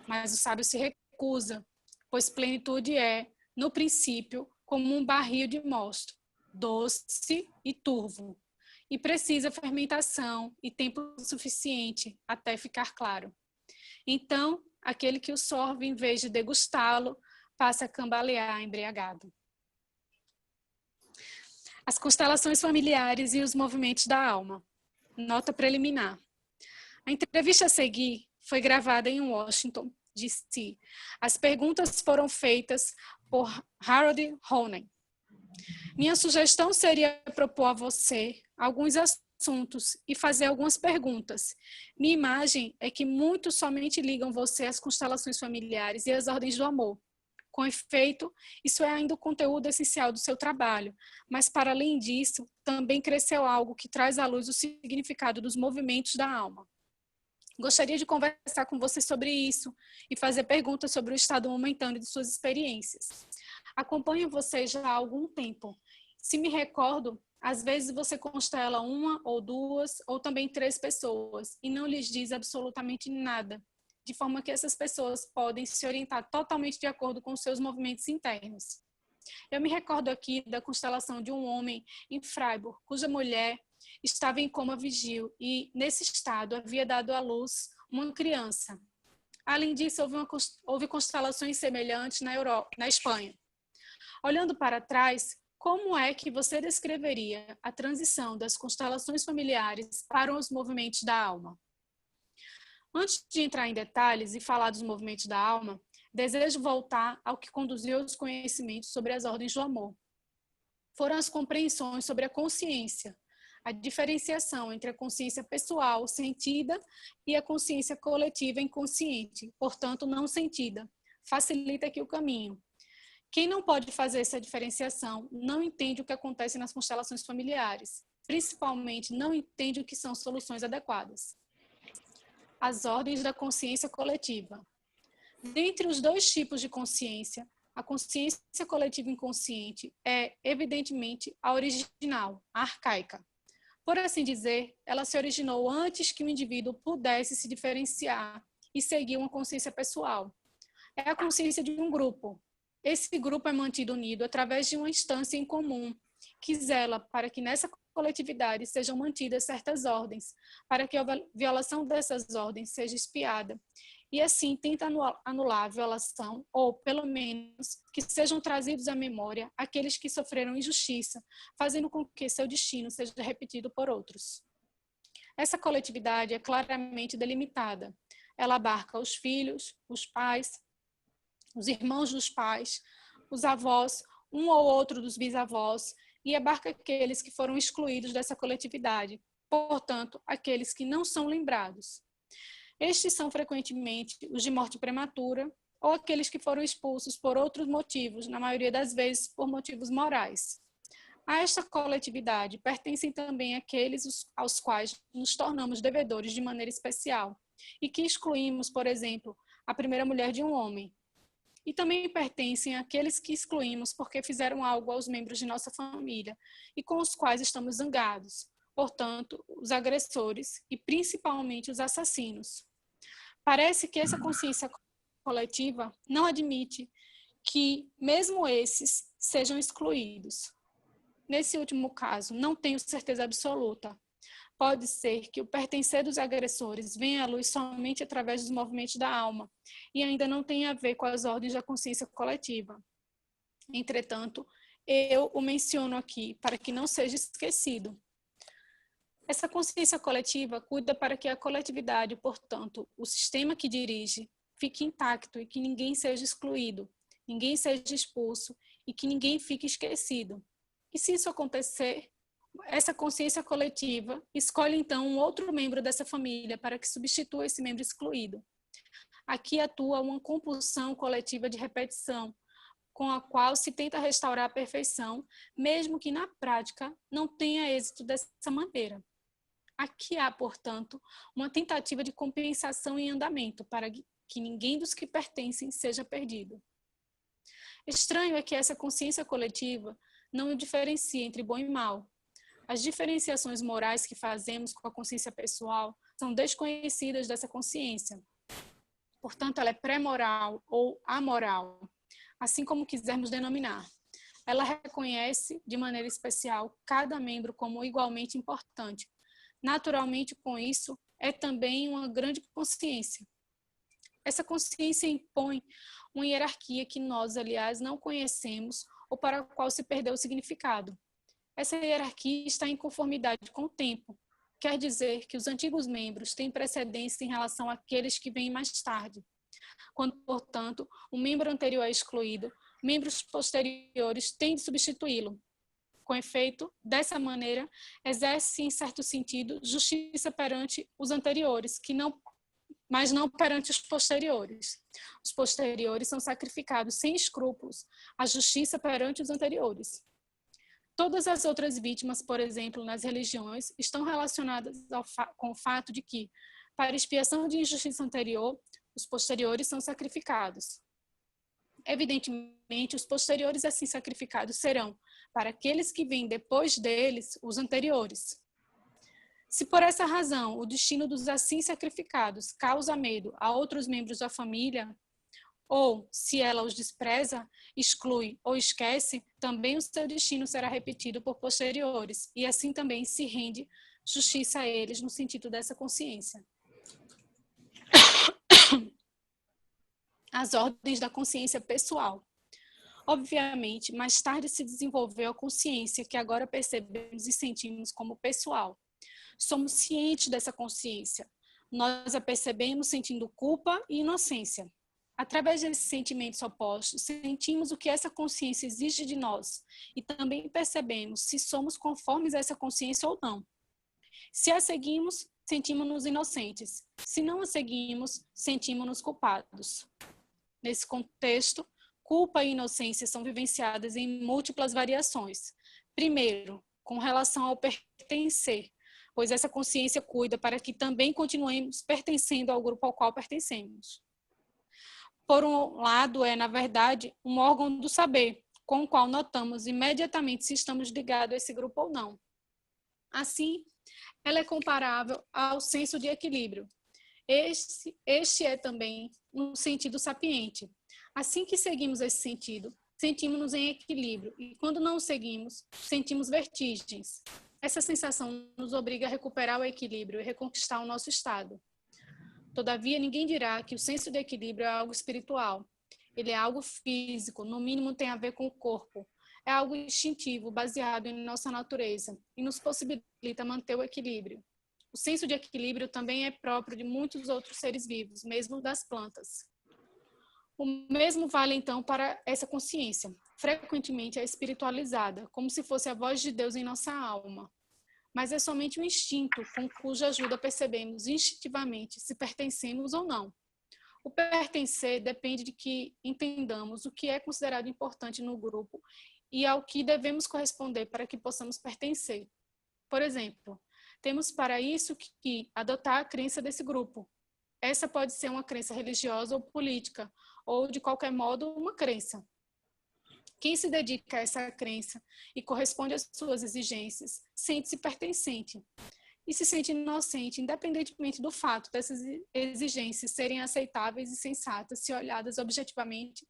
Mas o sábio se recusa, pois plenitude é, no princípio, como um barril de mosto, doce e turvo, e precisa fermentação e tempo suficiente até ficar claro. Então, aquele que o sorve, em vez de degustá-lo, passa a cambalear embriagado. As constelações familiares e os movimentos da alma. Nota preliminar. A entrevista a seguir foi gravada em Washington, D.C. As perguntas foram feitas por Harold Honan. Minha sugestão seria propor a você alguns assuntos e fazer algumas perguntas. Minha imagem é que muitos somente ligam você às constelações familiares e às ordens do amor. Com efeito, isso é ainda o conteúdo essencial do seu trabalho, mas para além disso, também cresceu algo que traz à luz o significado dos movimentos da alma. Gostaria de conversar com você sobre isso e fazer perguntas sobre o estado momentâneo de suas experiências. Acompanho você já há algum tempo. Se me recordo, às vezes você constela uma ou duas ou também 3 pessoas e não lhes diz absolutamente nada, de forma que essas pessoas podem se orientar totalmente de acordo com seus movimentos internos. Eu me recordo aqui da constelação de um homem em Freiburg, cuja mulher estava em coma vigil e, nesse estado, havia dado à luz uma criança. Além disso, houve constelações semelhantes na Espanha. Olhando para trás, como é que você descreveria a transição das constelações familiares para os movimentos da alma? Antes de entrar em detalhes e falar dos movimentos da alma, desejo voltar ao que conduziu aos conhecimentos sobre as ordens do amor. Foram as compreensões sobre a consciência, a diferenciação entre a consciência pessoal sentida e a consciência coletiva inconsciente, portanto não sentida, facilita aqui o caminho. Quem não pode fazer essa diferenciação não entende o que acontece nas constelações familiares, principalmente não entende o que são soluções adequadas. As ordens da consciência coletiva. Dentre os 2 tipos de consciência, a consciência coletiva inconsciente é, evidentemente, a original, a arcaica. Por assim dizer, ela se originou antes que o indivíduo pudesse se diferenciar e seguir uma consciência pessoal. É a consciência de um grupo. Esse grupo é mantido unido através de uma instância em comum, que zela para que nessa coletividade sejam mantidas certas ordens, para que a violação dessas ordens seja expiada, e assim tenta anular a violação, ou, pelo menos, que sejam trazidos à memória aqueles que sofreram injustiça, fazendo com que seu destino seja repetido por outros. Essa coletividade é claramente delimitada. Ela abarca os filhos, os pais, os irmãos dos pais, os avós, um ou outro dos bisavós, e abarca aqueles que foram excluídos dessa coletividade, portanto, aqueles que não são lembrados. Estes são frequentemente os de morte prematura ou aqueles que foram expulsos por outros motivos, na maioria das vezes por motivos morais. A esta coletividade pertencem também aqueles aos quais nos tornamos devedores de maneira especial e que excluímos, por exemplo, a primeira mulher de um homem. E também pertencem àqueles que excluímos porque fizeram algo aos membros de nossa família e com os quais estamos zangados, portanto, os agressores e principalmente os assassinos. Parece que essa consciência coletiva não admite que mesmo esses sejam excluídos. Nesse último caso, não tenho certeza absoluta. Pode ser que o pertencer dos agressores venha à luz somente através dos movimentos da alma e ainda não tenha a ver com as ordens da consciência coletiva. Entretanto, eu o menciono aqui para que não seja esquecido. Essa consciência coletiva cuida para que a coletividade, portanto, o sistema que dirige, fique intacto e que ninguém seja excluído, ninguém seja expulso e que ninguém fique esquecido. E se isso acontecer, essa consciência coletiva escolhe então um outro membro dessa família para que substitua esse membro excluído. Aqui atua uma compulsão coletiva de repetição, com a qual se tenta restaurar a perfeição, mesmo que na prática não tenha êxito dessa maneira. Aqui há, portanto, uma tentativa de compensação em andamento para que ninguém dos que pertencem seja perdido. Estranho é que essa consciência coletiva não diferencia entre bom e mal. As diferenciações morais que fazemos com a consciência pessoal são desconhecidas dessa consciência. Portanto, ela é pré-moral ou amoral, assim como quisermos denominar. Ela reconhece, de maneira especial, cada membro como igualmente importante. Naturalmente, com isso, é também uma grande consciência. Essa consciência impõe uma hierarquia que nós, aliás, não conhecemos ou para a qual se perdeu o significado. Essa hierarquia está em conformidade com o tempo. Quer dizer que os antigos membros têm precedência em relação àqueles que vêm mais tarde. Quando, portanto, um membro anterior é excluído, membros posteriores têm de substituí-lo. Com efeito, dessa maneira, exerce, em certo sentido, justiça perante os anteriores, mas não perante os posteriores. Os posteriores são sacrificados sem escrúpulos, a justiça perante os anteriores. Todas as outras vítimas, por exemplo, nas religiões, estão relacionadas com o fato de que, para expiação de injustiça anterior, os posteriores são sacrificados. Evidentemente, os posteriores assim sacrificados serão, para aqueles que vêm depois deles, os anteriores. Se por essa razão o destino dos assim sacrificados causa medo a outros membros da família, ou, se ela os despreza, exclui ou esquece, também o seu destino será repetido por posteriores, e assim também se rende justiça a eles no sentido dessa consciência. As ordens da consciência pessoal. Obviamente, mais tarde se desenvolveu a consciência que agora percebemos e sentimos como pessoal. Somos cientes dessa consciência. Nós a percebemos sentindo culpa e inocência. Através desses sentimentos opostos, sentimos o que essa consciência exige de nós e também percebemos se somos conformes a essa consciência ou não. Se a seguimos, sentimos-nos inocentes. Se não a seguimos, sentimos-nos culpados. Nesse contexto, culpa e inocência são vivenciadas em múltiplas variações. Primeiro, com relação ao pertencer, pois essa consciência cuida para que também continuemos pertencendo ao grupo ao qual pertencemos. Por um lado, é, na verdade, um órgão do saber, com o qual notamos imediatamente se estamos ligados a esse grupo ou não. Assim, ela é comparável ao senso de equilíbrio. Este é também um sentido sapiente. Assim que seguimos esse sentido, sentimos-nos em equilíbrio, e quando não o seguimos, sentimos vertigens. Essa sensação nos obriga a recuperar o equilíbrio e reconquistar o nosso estado. Todavia, ninguém dirá que o senso de equilíbrio é algo espiritual. Ele é algo físico, no mínimo tem a ver com o corpo. É algo instintivo, baseado em nossa natureza, e nos possibilita manter o equilíbrio. O senso de equilíbrio também é próprio de muitos outros seres vivos, mesmo das plantas. O mesmo vale, então, para essa consciência. Frequentemente é espiritualizada, como se fosse a voz de Deus em nossa alma. Mas é somente um instinto com cuja ajuda percebemos instintivamente se pertencemos ou não. O pertencer depende de que entendamos o que é considerado importante no grupo e ao que devemos corresponder para que possamos pertencer. Por exemplo, temos para isso que adotar a crença desse grupo. Essa pode ser uma crença religiosa ou política, ou, de qualquer modo, uma crença. Quem se dedica a essa crença e corresponde às suas exigências, sente-se pertencente e se sente inocente, independentemente do fato dessas exigências serem aceitáveis e sensatas se olhadas objetivamente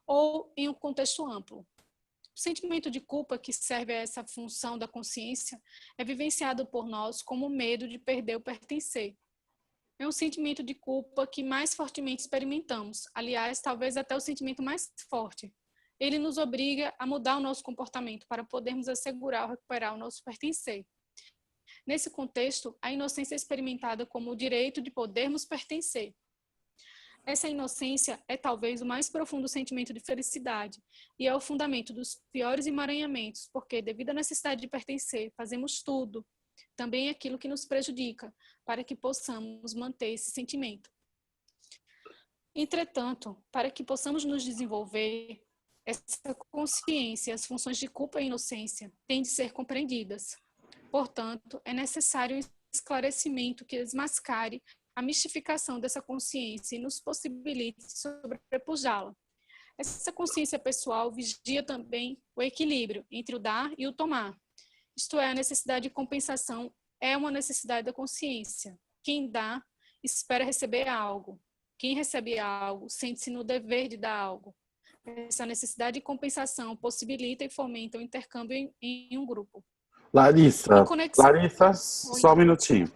ou em um contexto amplo. O sentimento de culpa que serve a essa função da consciência é vivenciado por nós como medo de perder o pertencer. É um sentimento de culpa que mais fortemente experimentamos, aliás, talvez até o sentimento mais forte. Ele nos obriga a mudar o nosso comportamento para podermos assegurar ou recuperar o nosso pertencer. Nesse contexto, a inocência é experimentada como o direito de podermos pertencer. Essa inocência é talvez o mais profundo sentimento de felicidade e é o fundamento dos piores emaranhamentos, porque, devido à necessidade de pertencer, fazemos tudo, também aquilo que nos prejudica, para que possamos manter esse sentimento. Entretanto, para que possamos nos desenvolver, essa consciência, as funções de culpa e inocência têm de ser compreendidas. Portanto, é necessário um esclarecimento que desmascare a mistificação dessa consciência e nos possibilite sobrepujá-la. Essa consciência pessoal vigia também o equilíbrio entre o dar e o tomar. Isto é, a necessidade de compensação é uma necessidade da consciência. Quem dá, espera receber algo. Quem recebe algo, sente-se no dever de dar algo. Essa necessidade de compensação possibilita e fomenta o intercâmbio em um grupo. Larissa, só um minutinho.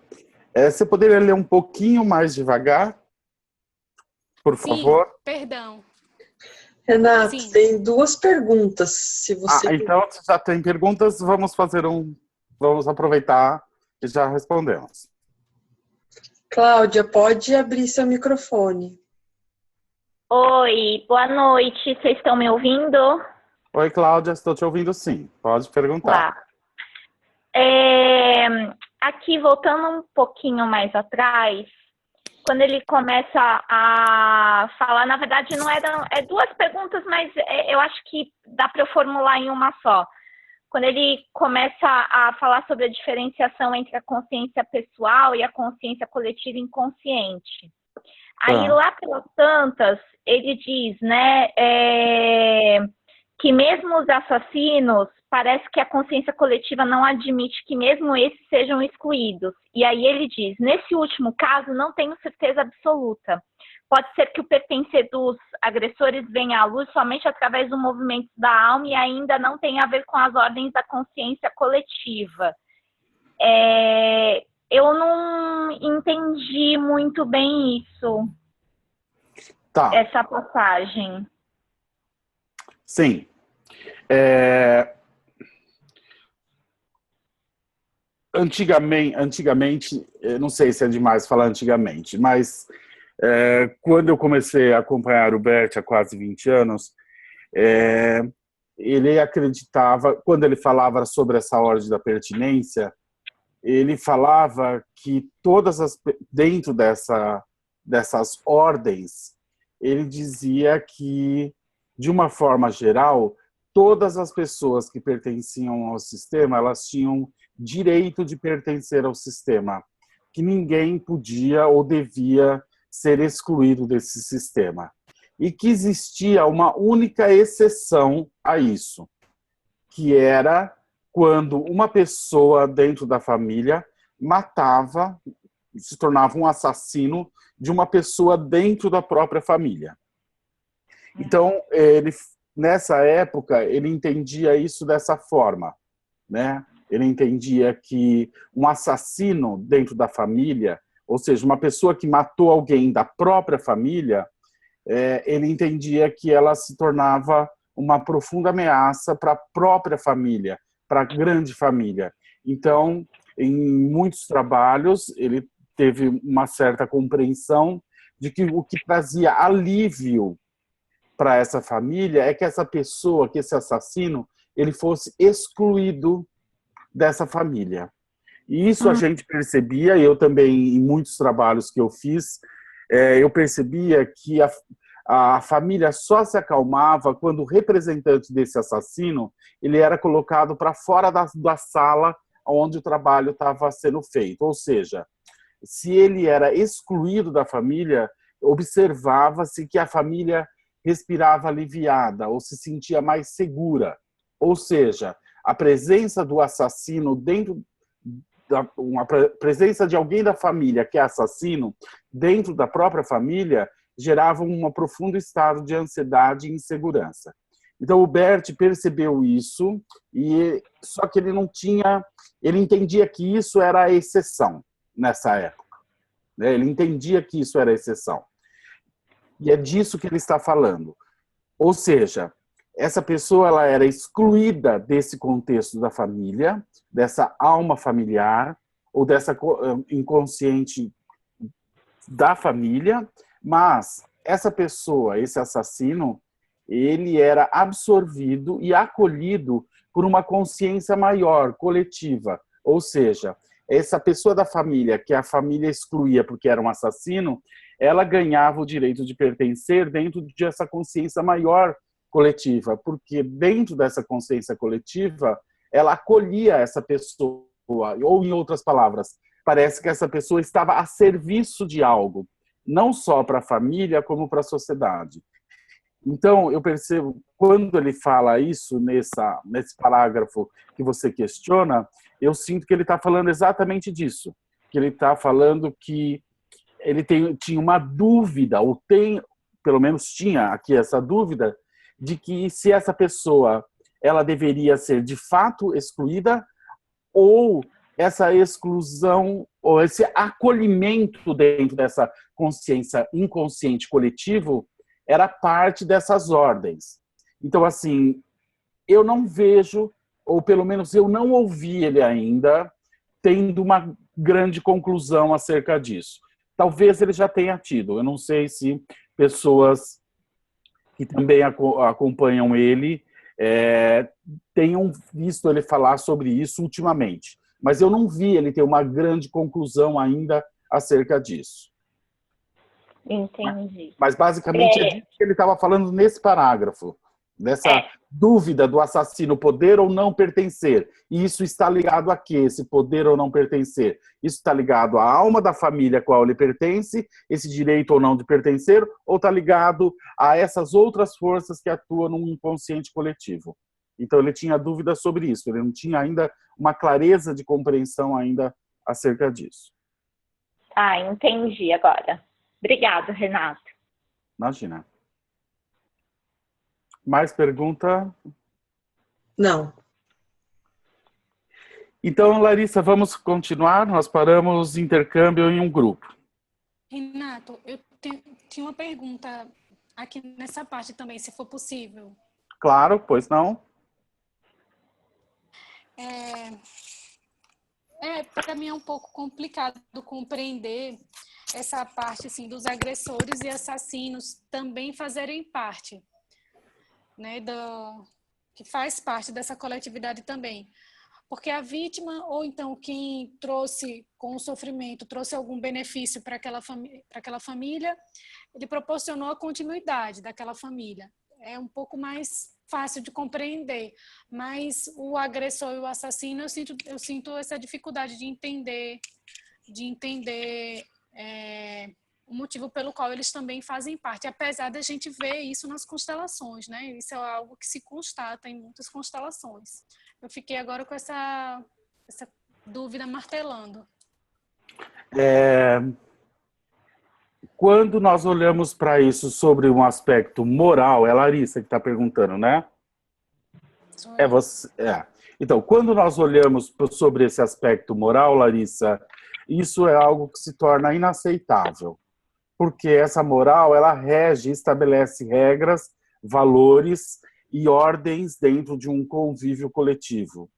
Você poderia ler um pouquinho mais devagar, por favor? Sim, perdão. Renato, Sim. tem 2 perguntas. Se você... Então, se já tem perguntas, vamos aproveitar e já respondemos. Cláudia, pode abrir seu microfone. Oi, boa noite. Vocês estão me ouvindo? Oi, Cláudia, estou te ouvindo sim. Pode perguntar. Tá. Aqui, voltando um pouquinho mais atrás, quando ele começa a falar, na verdade não eram, 2 perguntas, mas eu acho que dá para eu formular em uma só. Quando ele começa a falar sobre a diferenciação entre a consciência pessoal e a consciência coletiva inconsciente. Aí lá pelas tantas, ele diz, né, que mesmo os assassinos, parece que a consciência coletiva não admite que mesmo esses sejam excluídos. E aí ele diz, nesse último caso, não tenho certeza absoluta. Pode ser que o pertencer dos agressores venha à luz somente através do movimento da alma e ainda não tenha a ver com as ordens da consciência coletiva. Eu não entendi muito bem isso, essa passagem. Sim. Antigamente, não sei se é demais falar antigamente, mas quando eu comecei a acompanhar o Bert há quase 20 anos, ele acreditava, quando ele falava sobre essa ordem da pertinência, ele falava que dentro dessas ordens, ele dizia que, de uma forma geral, todas as pessoas que pertenciam ao sistema, elas tinham direito de pertencer ao sistema, que ninguém podia ou devia ser excluído desse sistema. E que existia uma única exceção a isso, que era quando uma pessoa dentro da família matava, se tornava um assassino de uma pessoa dentro da própria família. Então, nessa época, ele entendia isso dessa forma, né? Ele entendia que um assassino dentro da família, ou seja, uma pessoa que matou alguém da própria família, ele entendia que ela se tornava uma profunda ameaça para a própria família, para a grande família. Então, em muitos trabalhos, ele teve uma certa compreensão de que o que trazia alívio para essa família é que essa pessoa, que esse assassino, ele fosse excluído dessa família. E isso a gente percebia, eu também, em muitos trabalhos que eu fiz, eu percebia que a família só se acalmava quando o representante desse assassino ele era colocado para fora da sala onde o trabalho estava sendo feito. Ou seja, se ele era excluído da família, observava-se que a família respirava aliviada ou se sentia mais segura. Ou seja, a presença do assassino dentro uma presença de alguém da família que é assassino dentro da própria família gerava um profundo estado de ansiedade e insegurança. Então o Bert percebeu isso, só que ele entendia que isso era a exceção nessa época. Ele entendia que isso era a exceção. E é disso que ele está falando. Ou seja, essa pessoa ela era excluída desse contexto da família, dessa alma familiar, ou dessa inconsciente da família, mas essa pessoa, esse assassino, ele era absorvido e acolhido por uma consciência maior, coletiva. Ou seja, essa pessoa da família, que a família excluía porque era um assassino, ela ganhava o direito de pertencer dentro dessa consciência maior coletiva, porque dentro dessa consciência coletiva, ela acolhia essa pessoa, ou em outras palavras, parece que essa pessoa estava a serviço de algo, não só para a família, como para a sociedade. Então, eu percebo, quando ele fala isso, nesse parágrafo que você questiona, eu sinto que ele está falando exatamente disso, que ele está falando que ele tinha uma dúvida, ou pelo menos tinha aqui essa dúvida, de que se essa pessoa ela deveria ser de fato excluída ou essa exclusão ou esse acolhimento dentro dessa consciência inconsciente coletivo era parte dessas ordens. Então, assim, eu não vejo, ou pelo menos eu não ouvi ele ainda tendo uma grande conclusão acerca disso. Talvez ele já tenha tido, eu não sei se pessoas que também acompanham ele tenham visto ele falar sobre isso ultimamente. Mas eu não vi ele ter uma grande conclusão ainda acerca disso. Entendi. Mas basicamente é disso que ele estava falando nesse parágrafo. Dessa dúvida do assassino poder ou não pertencer. E isso está ligado a quê? Esse poder ou não pertencer? Isso está ligado à alma da família a qual ele pertence, esse direito ou não de pertencer, ou está ligado a essas outras forças que atuam no inconsciente coletivo? Então ele tinha dúvidas sobre isso, ele não tinha ainda uma clareza de compreensão ainda acerca disso. Ah, entendi agora. Obrigada, Renato. Imagina. Mais pergunta? Não. Então, Larissa, vamos continuar? Nós paramos intercâmbio em um grupo. Renato, eu tinha uma pergunta aqui nessa parte também, se for possível. Claro, pois não. Para mim é um pouco complicado compreender essa parte assim, dos agressores e assassinos também fazerem parte, né, que faz parte dessa coletividade também. Porque a vítima, ou então quem trouxe com o sofrimento, trouxe algum benefício para aquela família, ele proporcionou a continuidade daquela família. É um pouco mais fácil de compreender, mas o agressor e o assassino, eu sinto essa dificuldade de entender o motivo pelo qual eles também fazem parte, apesar da gente ver isso nas constelações, né? Isso é algo que se constata em muitas constelações. Eu fiquei agora com essa dúvida martelando. Quando nós olhamos para isso sobre um aspecto moral, é Larissa que está perguntando, né? Então, quando nós olhamos sobre esse aspecto moral, Larissa, isso é algo que se torna inaceitável. Porque essa moral, ela rege, estabelece regras, valores e ordens dentro de um convívio coletivo.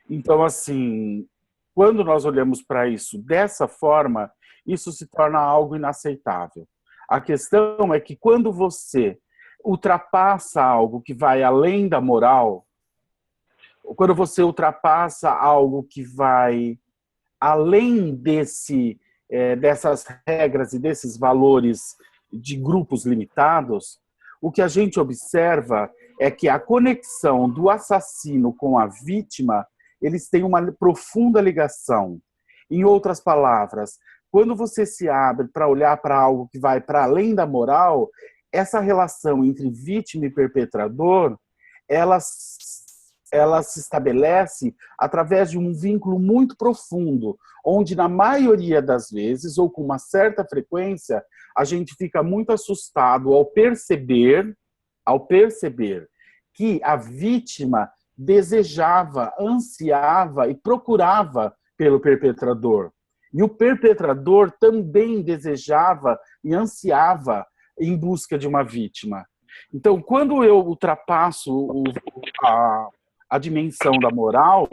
Então, assim, quando nós olhamos para isso dessa forma, isso se torna algo inaceitável. A questão é que quando você ultrapassa algo que vai além da moral, quando você ultrapassa algo que vai além dessas regras e desses valores de grupos limitados, o que a gente observa é que a conexão do assassino com a vítima, eles têm uma profunda ligação. Em outras palavras, quando você se abre para olhar para algo que vai para além da moral, essa relação entre vítima e perpetrador, ela se estabelece através de um vínculo muito profundo, onde na maioria das vezes, ou com uma certa frequência, a gente fica muito assustado ao perceber que a vítima desejava, ansiava e procurava pelo perpetrador. E o perpetrador também desejava e ansiava em busca de uma vítima. Então, quando eu ultrapasso a dimensão da moral,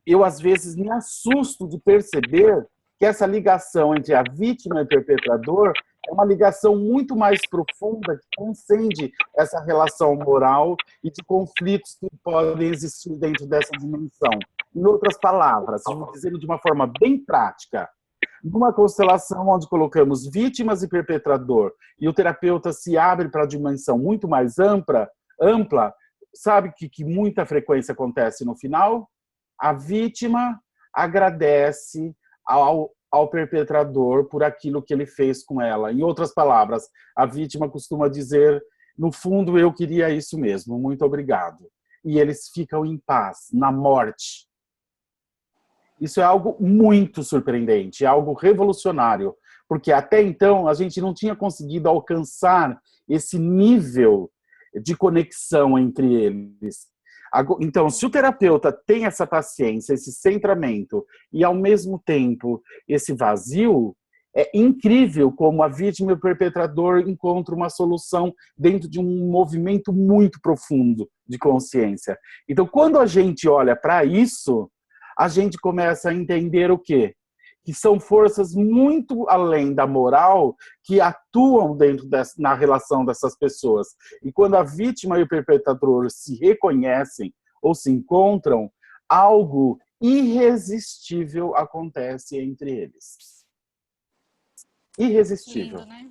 eu às vezes me assusto de perceber que essa ligação entre a vítima e o perpetrador é uma ligação muito mais profunda que transcende essa relação moral e de conflitos que podem existir dentro dessa dimensão. Em outras palavras, dizendo de uma forma bem prática, numa constelação onde colocamos vítimas e perpetrador e o terapeuta se abre para a dimensão muito mais ampla, sabe que muita frequência acontece no final? A vítima agradece ao perpetrador por aquilo que ele fez com ela. Em outras palavras, a vítima costuma dizer, no fundo, eu queria isso mesmo, muito obrigado. E eles ficam em paz, na morte. Isso é algo muito surpreendente, é algo revolucionário, porque até então a gente não tinha conseguido alcançar esse nível de conexão entre eles. Então, se o terapeuta tem essa paciência, esse centramento e, ao mesmo tempo, esse vazio, é incrível como a vítima e o perpetrador encontram uma solução dentro de um movimento muito profundo de consciência. Então, quando a gente olha para isso, a gente começa a entender o quê? Que são forças muito além da moral que atuam na relação dessas pessoas. E quando a vítima e o perpetrador se reconhecem ou se encontram, algo irresistível acontece entre eles. Irresistível. Lindo, né?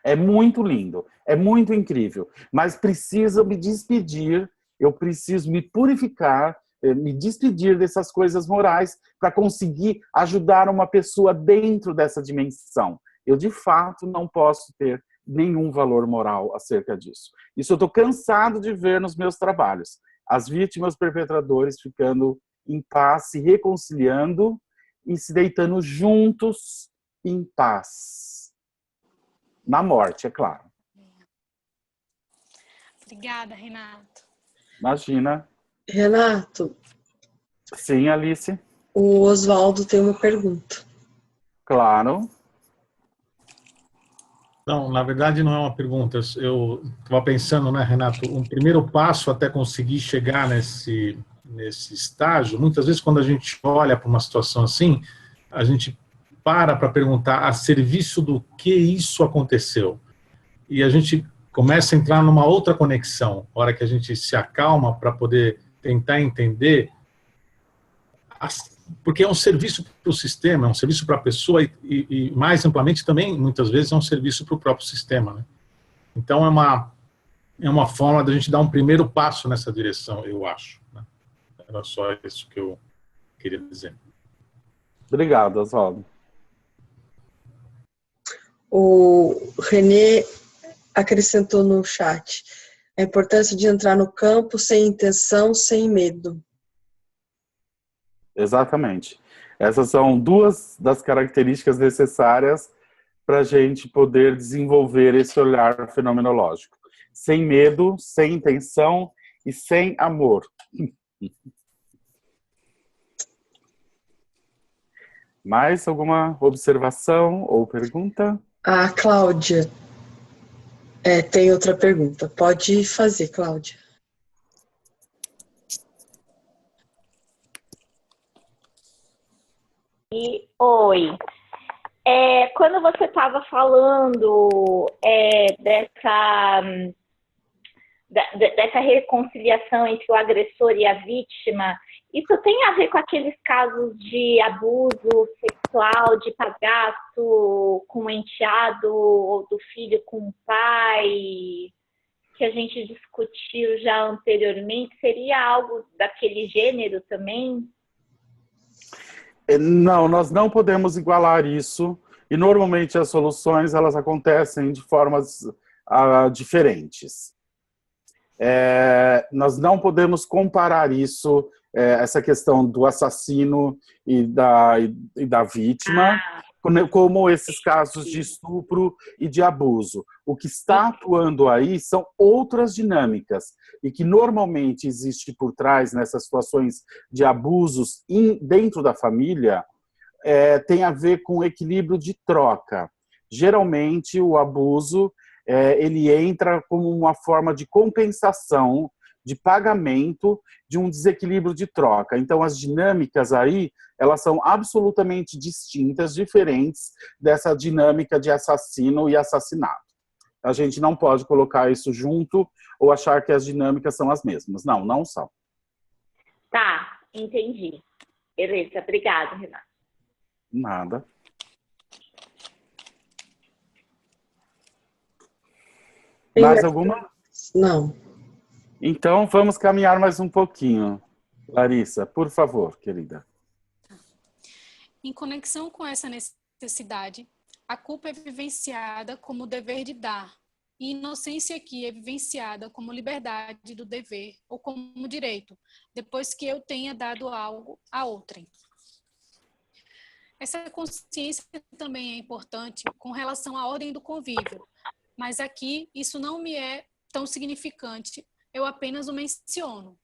É muito lindo, é muito incrível. Mas preciso me despedir, eu preciso me purificar, me despedir dessas coisas morais para conseguir ajudar uma pessoa dentro dessa dimensão. Eu, de fato, não posso ter nenhum valor moral acerca disso. Isso eu estou cansado de ver nos meus trabalhos. As vítimas, perpetradores ficando em paz, se reconciliando e se deitando juntos em paz. Na morte, é claro. Obrigada, Renato. Imagina. Renato, Sim, Alice. o Oswaldo tem uma pergunta. Claro. Não, na verdade não é uma pergunta. Eu estava pensando, né, Renato, um primeiro passo até conseguir chegar nesse estágio, muitas vezes quando a gente olha para uma situação assim, a gente para perguntar a serviço do que isso aconteceu. E a gente começa a entrar numa outra conexão, a hora que a gente se acalma para poder tentar entender, porque é um serviço para o sistema, é um serviço para a pessoa e mais amplamente também, muitas vezes, é um serviço para o próprio sistema, né? Então, é uma forma da gente dar um primeiro passo nessa direção, eu acho, né? Era só isso que eu queria dizer. Obrigado, Oswaldo. O Renê acrescentou no chat a importância de entrar no campo sem intenção, sem medo. Exatamente. Essas são duas das características necessárias para a gente poder desenvolver esse olhar fenomenológico. Sem medo, sem intenção e sem amor. Mais alguma observação ou pergunta? A Cláudia tem outra pergunta. Pode fazer, Cláudia. Oi. Quando você estava falando dessa reconciliação entre o agressor e a vítima, isso tem a ver com aqueles casos de abuso sexual, de padrasto com o enteado, ou do filho com o pai, que a gente discutiu já anteriormente? Seria algo daquele gênero também? Não, nós não podemos igualar isso, e normalmente as soluções elas acontecem de formas diferentes. Nós não podemos comparar isso, essa questão do assassino e da vítima, como esses casos de estupro e de abuso. O que está atuando aí são outras dinâmicas, e que normalmente existe por trás nessas situações de abusos dentro da família, tem a ver com o equilíbrio de troca. Geralmente o abuso ele entra como uma forma de compensação, de pagamento de um desequilíbrio de troca. Então, as dinâmicas aí, elas são absolutamente distintas, diferentes dessa dinâmica de assassino e assassinato. A gente não pode colocar isso junto ou achar que as dinâmicas são as mesmas. Não, não são. Tá, entendi. Beleza, obrigada, Renato. Nada. Mais alguma? Não. Então, vamos caminhar mais um pouquinho. Larissa, por favor, querida. Em conexão com essa necessidade, a culpa é vivenciada como o dever de dar, e inocência aqui é vivenciada como liberdade do dever ou como direito, depois que eu tenha dado algo a outrem. Essa consciência também é importante com relação à ordem do convívio, mas aqui isso não me é tão significante, eu apenas o menciono.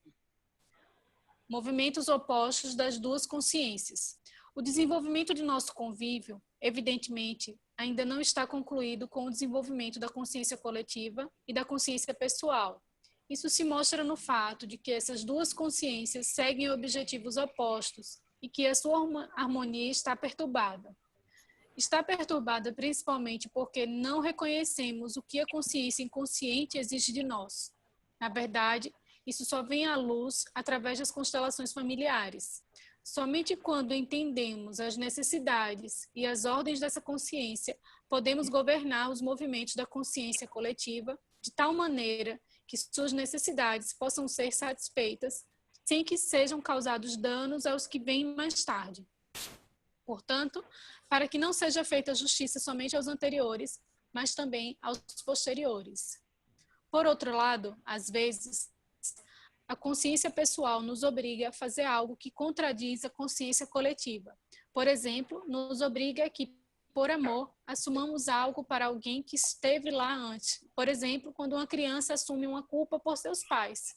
Movimentos opostos das duas consciências. O desenvolvimento de nosso convívio, evidentemente, ainda não está concluído com o desenvolvimento da consciência coletiva e da consciência pessoal. Isso se mostra no fato de que essas duas consciências seguem objetivos opostos e que a sua harmonia está perturbada. Está perturbada principalmente porque não reconhecemos o que a consciência inconsciente exige de nós. Na verdade, isso só vem à luz através das constelações familiares. Somente quando entendemos as necessidades e as ordens dessa consciência, podemos governar os movimentos da consciência coletiva de tal maneira que suas necessidades possam ser satisfeitas sem que sejam causados danos aos que vêm mais tarde. Portanto, para que não seja feita justiça somente aos anteriores, mas também aos posteriores. Por outro lado, às vezes, a consciência pessoal nos obriga a fazer algo que contradiz a consciência coletiva. Por exemplo, nos obriga a que, por amor, assumamos algo para alguém que esteve lá antes. Por exemplo, quando uma criança assume uma culpa por seus pais.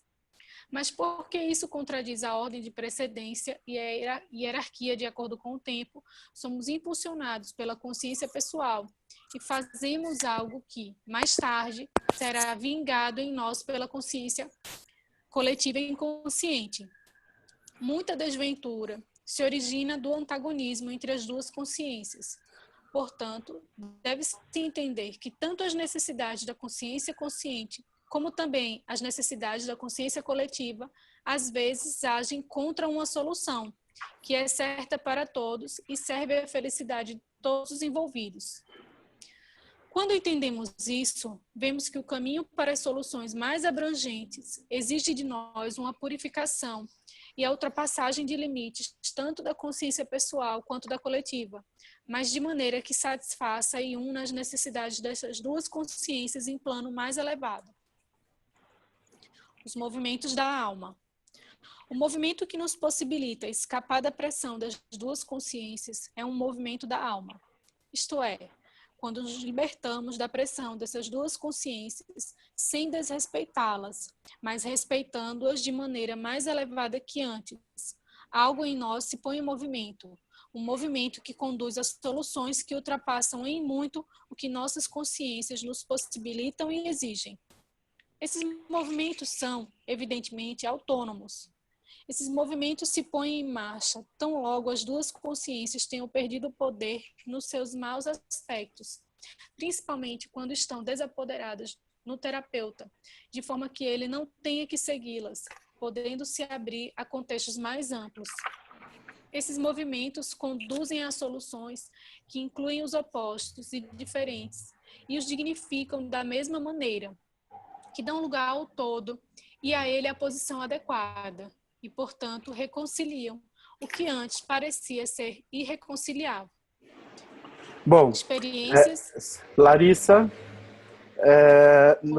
Mas porque isso contradiz a ordem de precedência e a hierarquia de acordo com o tempo, somos impulsionados pela consciência pessoal e fazemos algo que, mais tarde, será vingado em nós pela consciência coletiva e inconsciente. Muita desventura se origina do antagonismo entre as duas consciências. Portanto, deve-se entender que tanto as necessidades da consciência consciente como também as necessidades da consciência coletiva, às vezes agem contra uma solução, que é certa para todos e serve à felicidade de todos os envolvidos. Quando entendemos isso, vemos que o caminho para as soluções mais abrangentes exige de nós uma purificação e a ultrapassagem de limites, tanto da consciência pessoal quanto da coletiva, mas de maneira que satisfaça e una as necessidades dessas duas consciências em plano mais elevado. Os movimentos da alma. O movimento que nos possibilita escapar da pressão das duas consciências é um movimento da alma. Isto é, quando nos libertamos da pressão dessas duas consciências sem desrespeitá-las, mas respeitando-as de maneira mais elevada que antes. Algo em nós se põe em movimento, um movimento que conduz a soluções que ultrapassam em muito o que nossas consciências nos possibilitam e exigem. Esses movimentos são, evidentemente, autônomos. Esses movimentos se põem em marcha tão logo as duas consciências tenham perdido o poder nos seus maus aspectos, principalmente quando estão desapoderadas no terapeuta, de forma que ele não tenha que segui-las, podendo se abrir a contextos mais amplos. Esses movimentos conduzem a soluções que incluem os opostos e diferentes e os dignificam da mesma maneira, que dão lugar ao todo e a ele a posição adequada e, portanto, reconciliam o que antes parecia ser irreconciliável. Bom, Experiências... Larissa,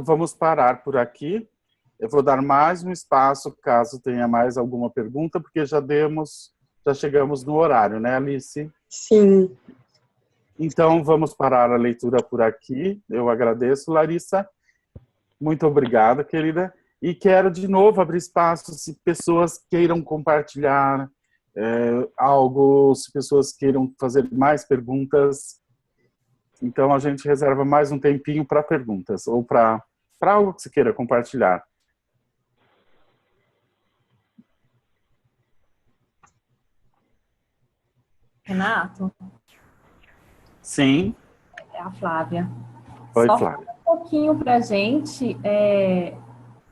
vamos parar por aqui. Eu vou dar mais um espaço caso tenha mais alguma pergunta, porque já chegamos no horário, né, Alice? Sim. Então, vamos parar a leitura por aqui. Eu agradeço, Larissa. Muito obrigado, querida. E quero, de novo, abrir espaço se pessoas queiram compartilhar algo, se pessoas queiram fazer mais perguntas. Então, a gente reserva mais um tempinho para perguntas, ou para algo que você queira compartilhar. Renato? Sim. É a Flávia. Oi, Só Flávia. um pouquinho para a gente,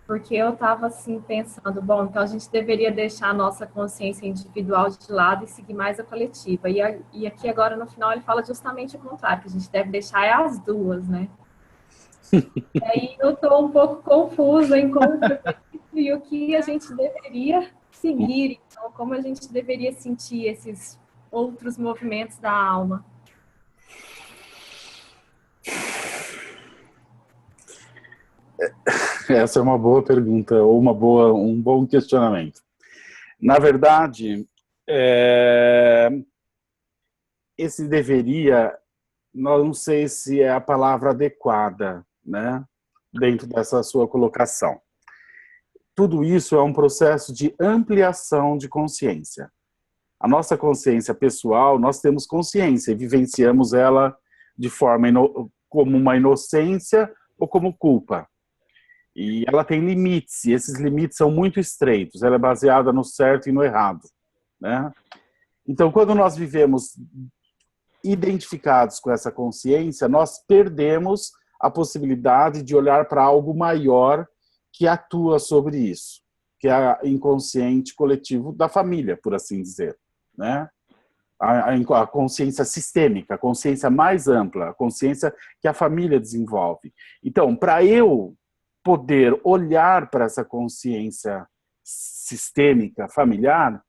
porque eu estava assim pensando, bom, então a gente deveria deixar a nossa consciência individual de lado e seguir mais a coletiva. E aqui agora no final ele fala justamente o contrário, que a gente deve deixar as duas, né? E aí eu estou um pouco confusa em como e o que a gente deveria seguir, então, como a gente deveria sentir esses outros movimentos da alma. Essa é uma boa pergunta, ou um bom questionamento. Na verdade, esse deveria, não sei se é a palavra adequada, né, dentro dessa sua colocação. Tudo isso é um processo de ampliação de consciência. A nossa consciência pessoal, nós temos consciência e vivenciamos ela de forma como uma inocência ou como culpa. E ela tem limites, e esses limites são muito estreitos. Ela é baseada no certo e no errado, né? Então, quando nós vivemos identificados com essa consciência, nós perdemos a possibilidade de olhar para algo maior que atua sobre isso, que é o inconsciente coletivo da família, por assim dizer, né? A consciência sistêmica, a consciência mais ampla, a consciência que a família desenvolve. Então, para eu poder olhar para essa consciência sistêmica, familiar,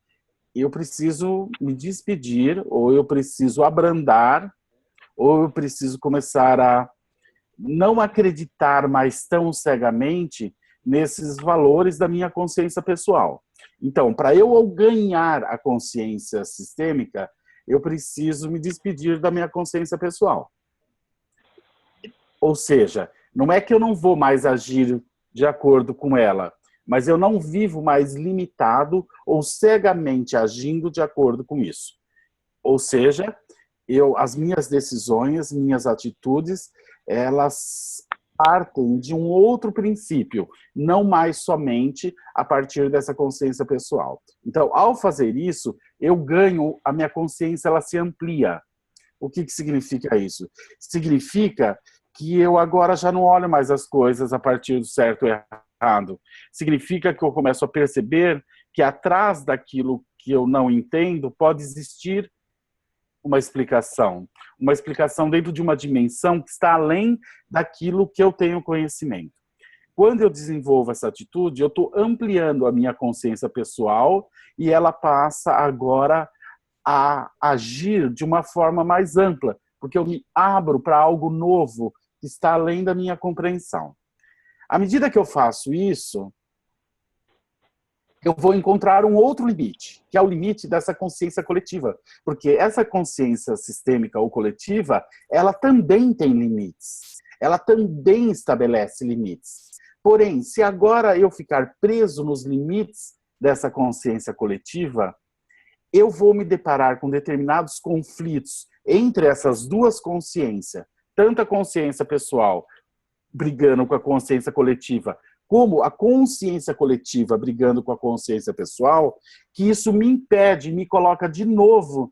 eu preciso me despedir, ou eu preciso abrandar, ou eu preciso começar a não acreditar mais tão cegamente nesses valores da minha consciência pessoal. Então, para eu ganhar a consciência sistêmica, eu preciso me despedir da minha consciência pessoal. Ou seja, não é que eu não vou mais agir de acordo com ela, mas eu não vivo mais limitado ou cegamente agindo de acordo com isso. Ou seja, as minhas decisões, minhas atitudes, elas partem de um outro princípio, não mais somente a partir dessa consciência pessoal. Então, ao fazer isso, eu ganho, a minha consciência ela se amplia. O que significa isso? Significa que eu agora já não olho mais as coisas a partir do certo e errado. Significa que eu começo a perceber que atrás daquilo que eu não entendo pode existir uma explicação dentro de uma dimensão que está além daquilo que eu tenho conhecimento. Quando eu desenvolvo essa atitude, eu estou ampliando a minha consciência pessoal e ela passa agora a agir de uma forma mais ampla, porque eu me abro para algo novo que está além da minha compreensão. À medida que eu faço isso, eu vou encontrar um outro limite, que é o limite dessa consciência coletiva. Porque essa consciência sistêmica ou coletiva, ela também tem limites. Ela também estabelece limites. Porém, se agora eu ficar preso nos limites dessa consciência coletiva, eu vou me deparar com determinados conflitos entre essas duas consciências, tanto a consciência pessoal brigando com a consciência coletiva, como a consciência coletiva brigando com a consciência pessoal, que isso me impede, me coloca de novo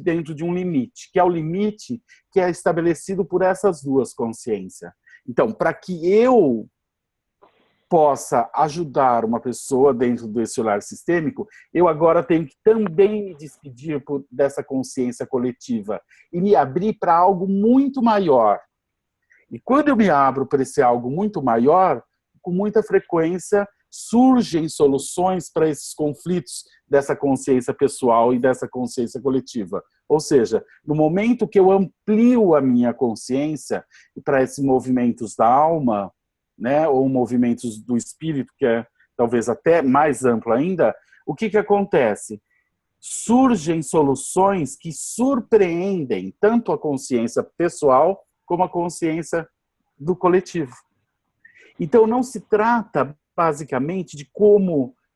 dentro de um limite, que é o limite que é estabelecido por essas duas consciências. Então, para que eu possa ajudar uma pessoa dentro desse olhar sistêmico, eu agora tenho que também me despedir dessa consciência coletiva e me abrir para algo muito maior. E quando eu me abro para esse algo muito maior, com muita frequência surgem soluções para esses conflitos dessa consciência pessoal e dessa consciência coletiva. Ou seja, no momento que eu amplio a minha consciência para esses movimentos da alma, né, ou movimentos do espírito, que é talvez até mais amplo ainda, o que acontece? Surgem soluções que surpreendem tanto a consciência pessoal como a consciência do coletivo. Então não se trata basicamente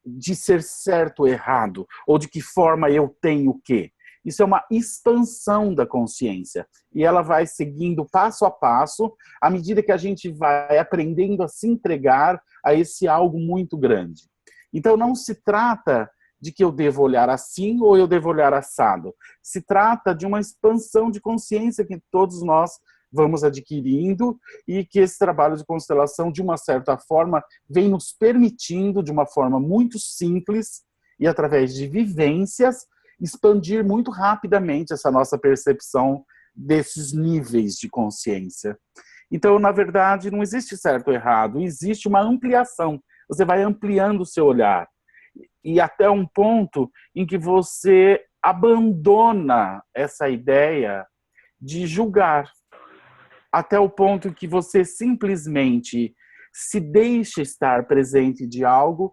de ser certo ou errado, ou de que forma eu tenho o quê. Isso é uma expansão da consciência. E ela vai seguindo passo a passo, à medida que a gente vai aprendendo a se entregar a esse algo muito grande. Então não se trata de que eu devo olhar assim ou eu devo olhar assado. Se trata de uma expansão de consciência que todos nós vamos adquirindo e que esse trabalho de constelação, de uma certa forma, vem nos permitindo, de uma forma muito simples e através de vivências, expandir muito rapidamente essa nossa percepção desses níveis de consciência. Então, na verdade, não existe certo ou errado, existe uma ampliação. Você vai ampliando o seu olhar. E até um ponto em que você abandona essa ideia de julgar. Até o ponto em que você simplesmente se deixa estar presente de algo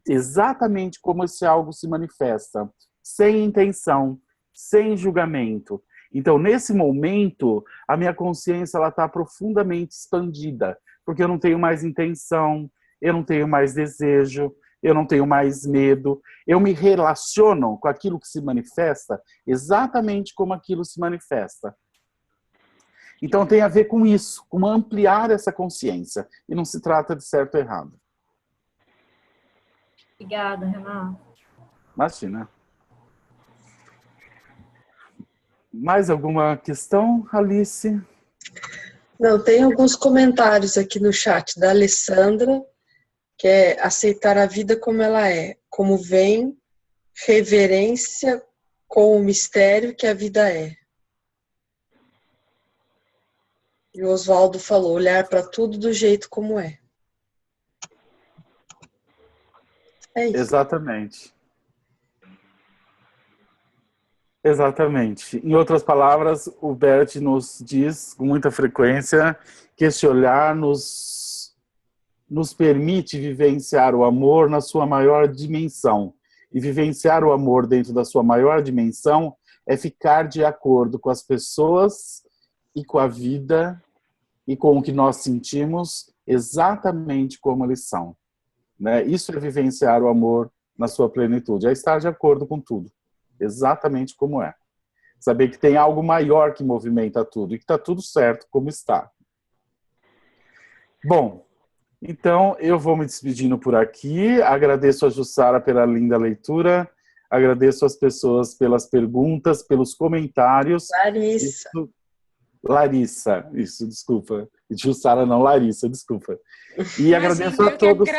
exatamente como esse algo se manifesta, sem intenção, sem julgamento. Então, nesse momento, a minha consciência está profundamente expandida, porque eu não tenho mais intenção, eu não tenho mais desejo, eu não tenho mais medo. Eu me relaciono com aquilo que se manifesta exatamente como aquilo se manifesta. Então, tem a ver com isso, com ampliar essa consciência. E não se trata de certo ou errado. Obrigada, Renato. Imagina. Mais alguma questão, Alice? Não, tem alguns comentários aqui no chat da Alessandra, que é aceitar a vida como ela é, como vem, reverência com o mistério que a vida é. E o Oswaldo falou, olhar para tudo do jeito como é. É isso. Exatamente. Exatamente. Em outras palavras, o Bert nos diz com muita frequência que esse olhar nos permite vivenciar o amor na sua maior dimensão. E vivenciar o amor dentro da sua maior dimensão é ficar de acordo com as pessoas e com a vida e com o que nós sentimos exatamente como eles são. Né? Isso é vivenciar o amor na sua plenitude, é estar de acordo com tudo. Exatamente como é. Saber que tem algo maior que movimenta tudo e que está tudo certo como está. Bom, então eu vou me despedindo por aqui. Agradeço a Jussara pela linda leitura. Agradeço as pessoas pelas perguntas, pelos comentários. Larissa, desculpa. Jussara não, Larissa, desculpa. E agradeço a todos.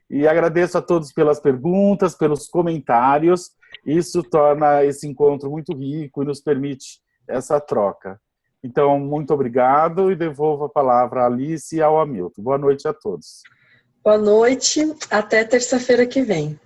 E agradeço a todos pelas perguntas, pelos comentários. Isso torna esse encontro muito rico e nos permite essa troca. Então, muito obrigado e devolvo a palavra à Alice e ao Hamilton. Boa noite a todos. Boa noite, até terça-feira que vem.